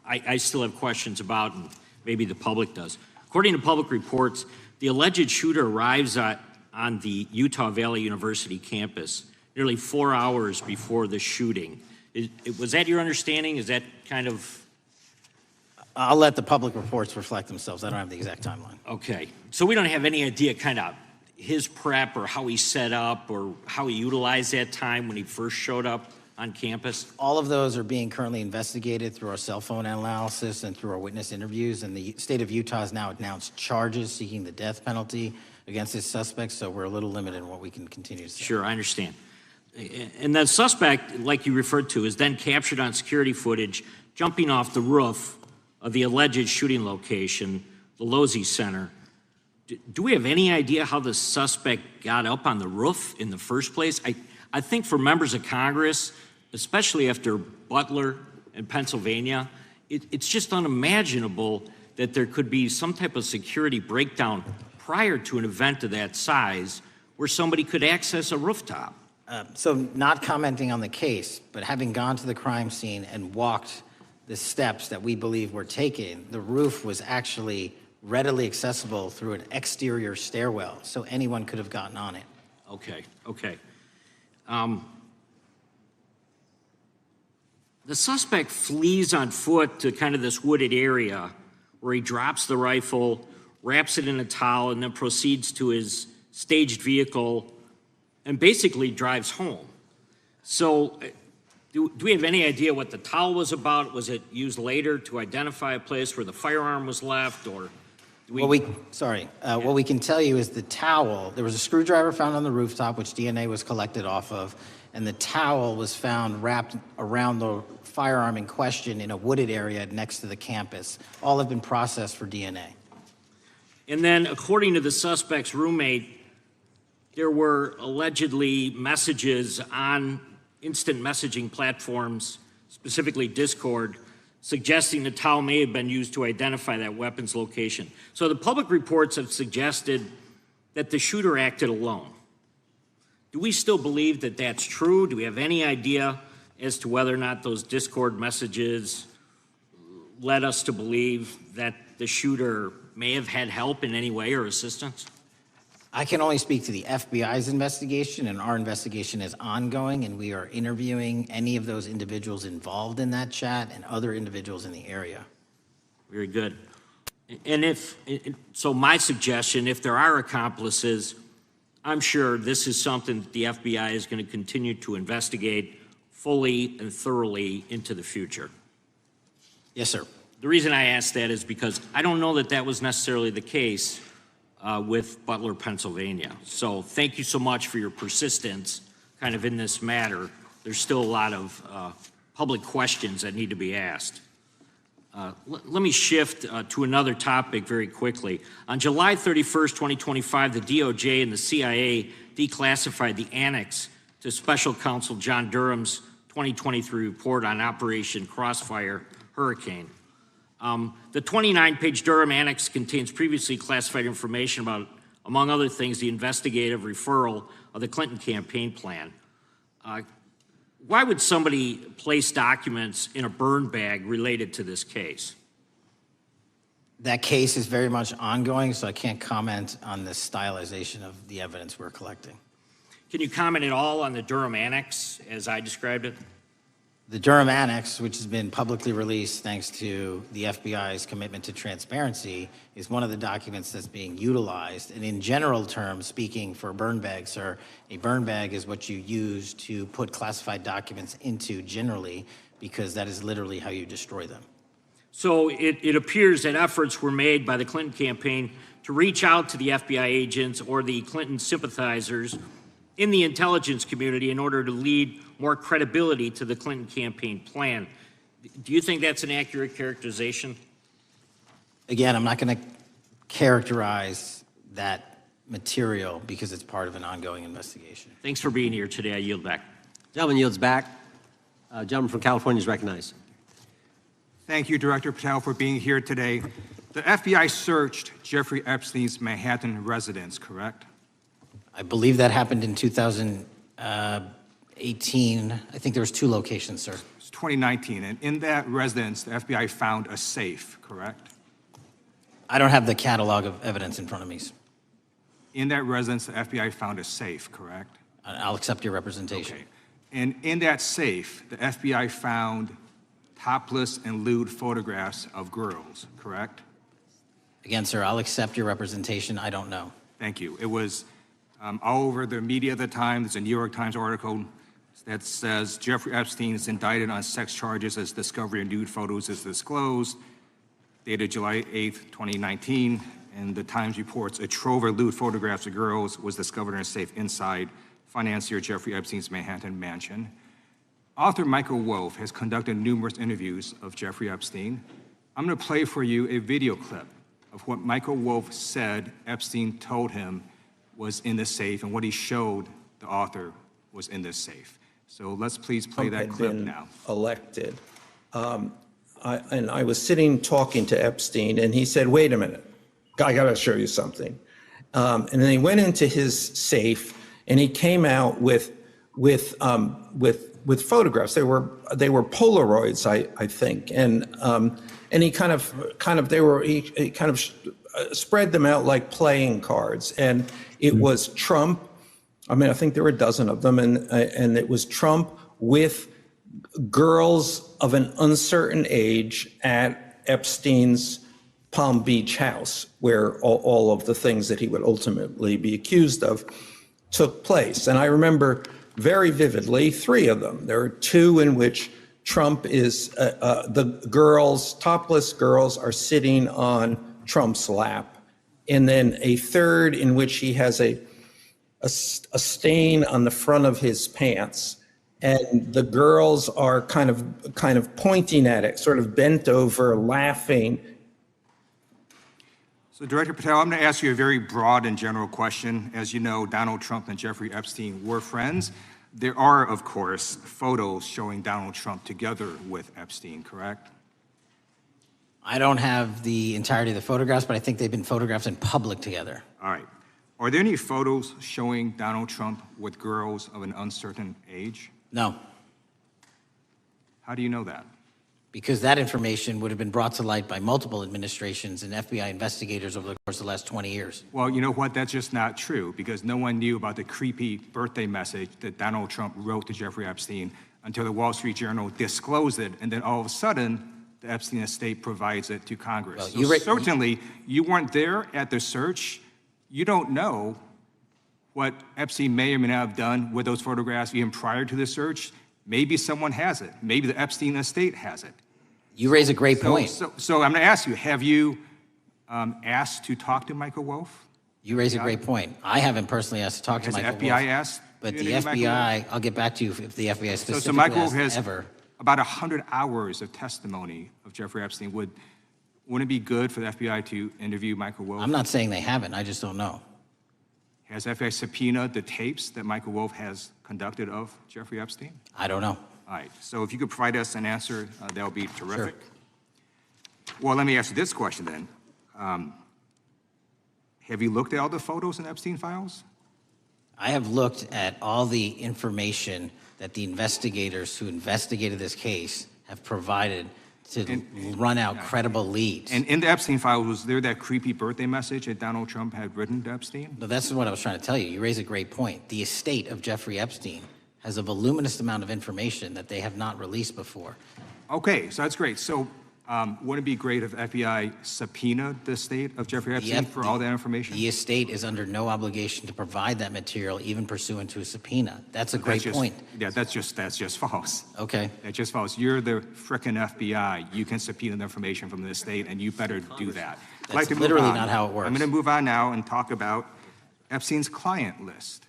I still have questions about, and maybe the public does. According to public reports, the alleged shooter arrives on the Utah Valley University campus nearly 4 hours before the shooting. Was that your understanding? Is that kind of... I'll let the public reports reflect themselves. I don't have the exact timeline. Okay. So we don't have any idea kind of his prep or how he set up or how he utilized that time when he first showed up on campus? All of those are being currently investigated through our cell phone analysis and through our witness interviews. And the state of Utah has now announced charges seeking the death penalty against this suspect. So we're a little limited in what we can continue to say. Sure, I understand. And the suspect, like you referred to, is then captured on security footage jumping off the roof of the alleged shooting location, the Losey Center. Do we have any idea how the suspect got up on the roof in the first place? I think for members of Congress, especially after Butler in Pennsylvania, it's just unimaginable that there could be some type of security breakdown prior to an event of that size where somebody could access a rooftop. So not commenting on the case, but having gone to the crime scene and walked the steps that we believe were taken, the roof was actually readily accessible through an exterior stairwell, so anyone could have gotten on it. Okay, okay. The suspect flees on foot to kind of this wooded area where he drops the rifle, wraps it in a towel, and then proceeds to his staged vehicle and basically drives home. So do we have any idea what the towel was about? Was it used later to identify a place where the firearm was left, or What we can tell you is the towel, there was a screwdriver found on the rooftop, which DNA was collected off of, and the towel was found wrapped around the firearm in question in a wooded area next to the campus. All have been processed for DNA. And then, according to the suspect's roommate, there were allegedly messages on instant messaging platforms, specifically Discord, suggesting the towel may have been used to identify that weapon's location. So the public reports have suggested that the shooter acted alone. Do we still believe that that's true? Do we have any idea as to whether or not those Discord messages led us to believe that the shooter may have had help in any way or assistance? I can only speak to the FBI's investigation, and our investigation is ongoing, and we are interviewing any of those individuals involved in that chat and other individuals in the area. Very good. And so my suggestion, if there are accomplices, I'm sure this is something that the FBI is going to continue to investigate fully and thoroughly into the future. Yes, sir. The reason I ask that is because I don't know that that was necessarily the case with Butler, Pennsylvania. So thank you so much for your persistence kind of in this matter. There's still a lot of public questions that need to be asked. Let me shift to another topic very quickly. On July 31st, 2025, the DOJ and the CIA declassified the annex to Special Counsel John Durham's 2023 report on Operation Crossfire Hurricane. The 29-page Durham Annex contains previously classified information about, among other things, the investigative referral of the Clinton campaign plan. Why would somebody place documents in a burn bag related to this case? That case is very much ongoing, so I can't comment on the stylization of the evidence we're collecting. Can you comment at all on the Durham Annex as I described it? The Durham Annex, which has been publicly released thanks to the FBI's commitment to transparency, is one of the documents that's being utilized. And in general terms, speaking for burn bags, sir, a burn bag is what you use to put classified documents into generally, because that is literally how you destroy them. So it appears that efforts were made by the Clinton campaign to reach out to the FBI agents or the Clinton sympathizers in the intelligence community in order to lead more credibility to the Clinton campaign plan. Do you think that's an accurate characterization? Again, I'm not going to characterize that material because it's part of an ongoing investigation. Thanks for being here today. I yield back. Gentleman yields back. Gentleman from California is recognized. Thank you, Director Patel, for being here today. The FBI searched Jeffrey Epstein's Manhattan residence, correct? I believe that happened in 2018. I think there was 2 locations, sir. It's 2019, and in that residence, the FBI found a safe, correct? I don't have the catalog of evidence in front of me. In that residence, the FBI found a safe, correct? I'll accept your representation. Okay. And in that safe, the FBI found topless and lewd photographs of girls, correct? Again, sir, I'll accept your representation. I don't know. Thank you. It was all over the media at the time. There's a New York Times article that says Jeffrey Epstein is indicted on sex charges as discovery of nude photos is disclosed, dated July 8th, 2019. And the Times reports a trove of lewd photographs of girls was discovered in a safe inside financier Jeffrey Epstein's Manhattan mansion. Author Michael Wolff has conducted numerous interviews of Jeffrey Epstein. I'm going to play for you a video clip of what Michael Wolff said Epstein told him was in the safe and what he showed the author was in this safe. So let's please play that clip now. Elected. And I was sitting talking to Epstein, and he said, "Wait a minute, I got to show you something." And then he went into his safe, and he came out with photographs. They were Polaroids, I think, and he kind of spread them out like playing cards, and it was Trump. I mean, I think there were a dozen of them, and it was Trump with girls of an uncertain age at Epstein's Palm Beach house, where all of the things that he would ultimately be accused of took place. And I remember very vividly 3 of them. There are 2 in which Trump the girls, topless girls, are sitting on Trump's lap. and then a third in which he has a stain on the front of his pants, and the girls are kind of pointing at it, sort of bent over, laughing. So, Director Patel, I'm going to ask you a very broad and general question. As you know, Donald Trump and Jeffrey Epstein were friends. There are, of course, photos showing Donald Trump together with Epstein, correct? I don't have the entirety of the photographs, but I think they've been photographed in public together. All right. Are there any photos showing Donald Trump with girls of an uncertain age? No. How do you know that? Because that information would have been brought to light by multiple administrations and FBI investigators over the course of the last 20 years. Well, you know what? That's just not true, because no one knew about the creepy birthday message that Donald Trump wrote to Jeffrey Epstein until the Wall Street Journal disclosed it, and then all of a sudden, the Epstein estate provides it to Congress. Well, so certainly, you weren't there at the search. You don't know what Epstein may or may not have done with those photographs even prior to the search. Maybe someone has it. Maybe the Epstein estate has it. You raise a great point. So I'm going to ask you, have you asked to talk to Michael Wolff? You raise a great point. I haven't personally asked to talk to Has the Michael FBI Wolff, ask? but you the to Michael FBI, I'll get back to you if the FBI specifically So Michael Wolff asked has ever. about 100 hours of testimony of Jeffrey Epstein. Wouldn't it be good for the FBI to interview Michael Wolff? I'm not saying they haven't, I just don't know. Has FBI subpoenaed the tapes that Michael Wolff has conducted of Jeffrey Epstein? I don't know. All right, so if you could provide us an answer, that would be terrific. Sure. Well, let me ask you this question then. Have you looked at all the photos in Epstein files? I have looked at all the information that the investigators who investigated this case have provided to run out credible leads. And in the Epstein files, was there that creepy birthday message that Donald Trump had written to Epstein? No, that's what I was trying to tell you. You raise a great point. The estate of Jeffrey Epstein has a voluminous amount of information that they have not released before. Okay, so that's great. So wouldn't it be great if FBI subpoenaed the estate of Jeffrey Epstein for all that information? The estate is under no obligation to provide that material, even pursuant to a subpoena. That's a great point. Yeah, that's just false. Okay. That's just false. You're the frickin' FBI. You can subpoena the information from the estate, and you better do that. That's literally not how it works. I'm going to move on now and talk about Epstein's client list.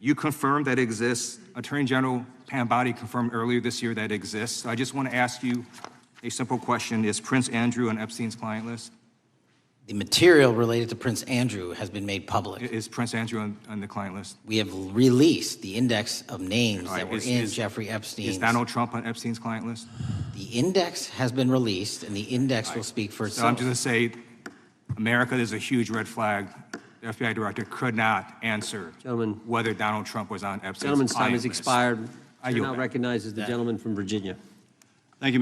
You confirmed that it exists. Attorney General Pam Bondi confirmed earlier this year that it exists. So I just want to ask you a simple question. Is Prince Andrew on Epstein's client list? The material related to Prince Andrew has been made public. Is Prince Andrew on the client list? We have released the index of names that were in Jeffrey Epstein's. Is Donald Trump on Epstein's client list? The index has been released, and the index will speak for itself. So I'm just going to say, America, there's a huge red flag. The FBI director could not answer whether Donald Trump was on Epstein's Gentleman's client time has list. expired. I Chair yield now back. recognizes the gentleman from Virginia.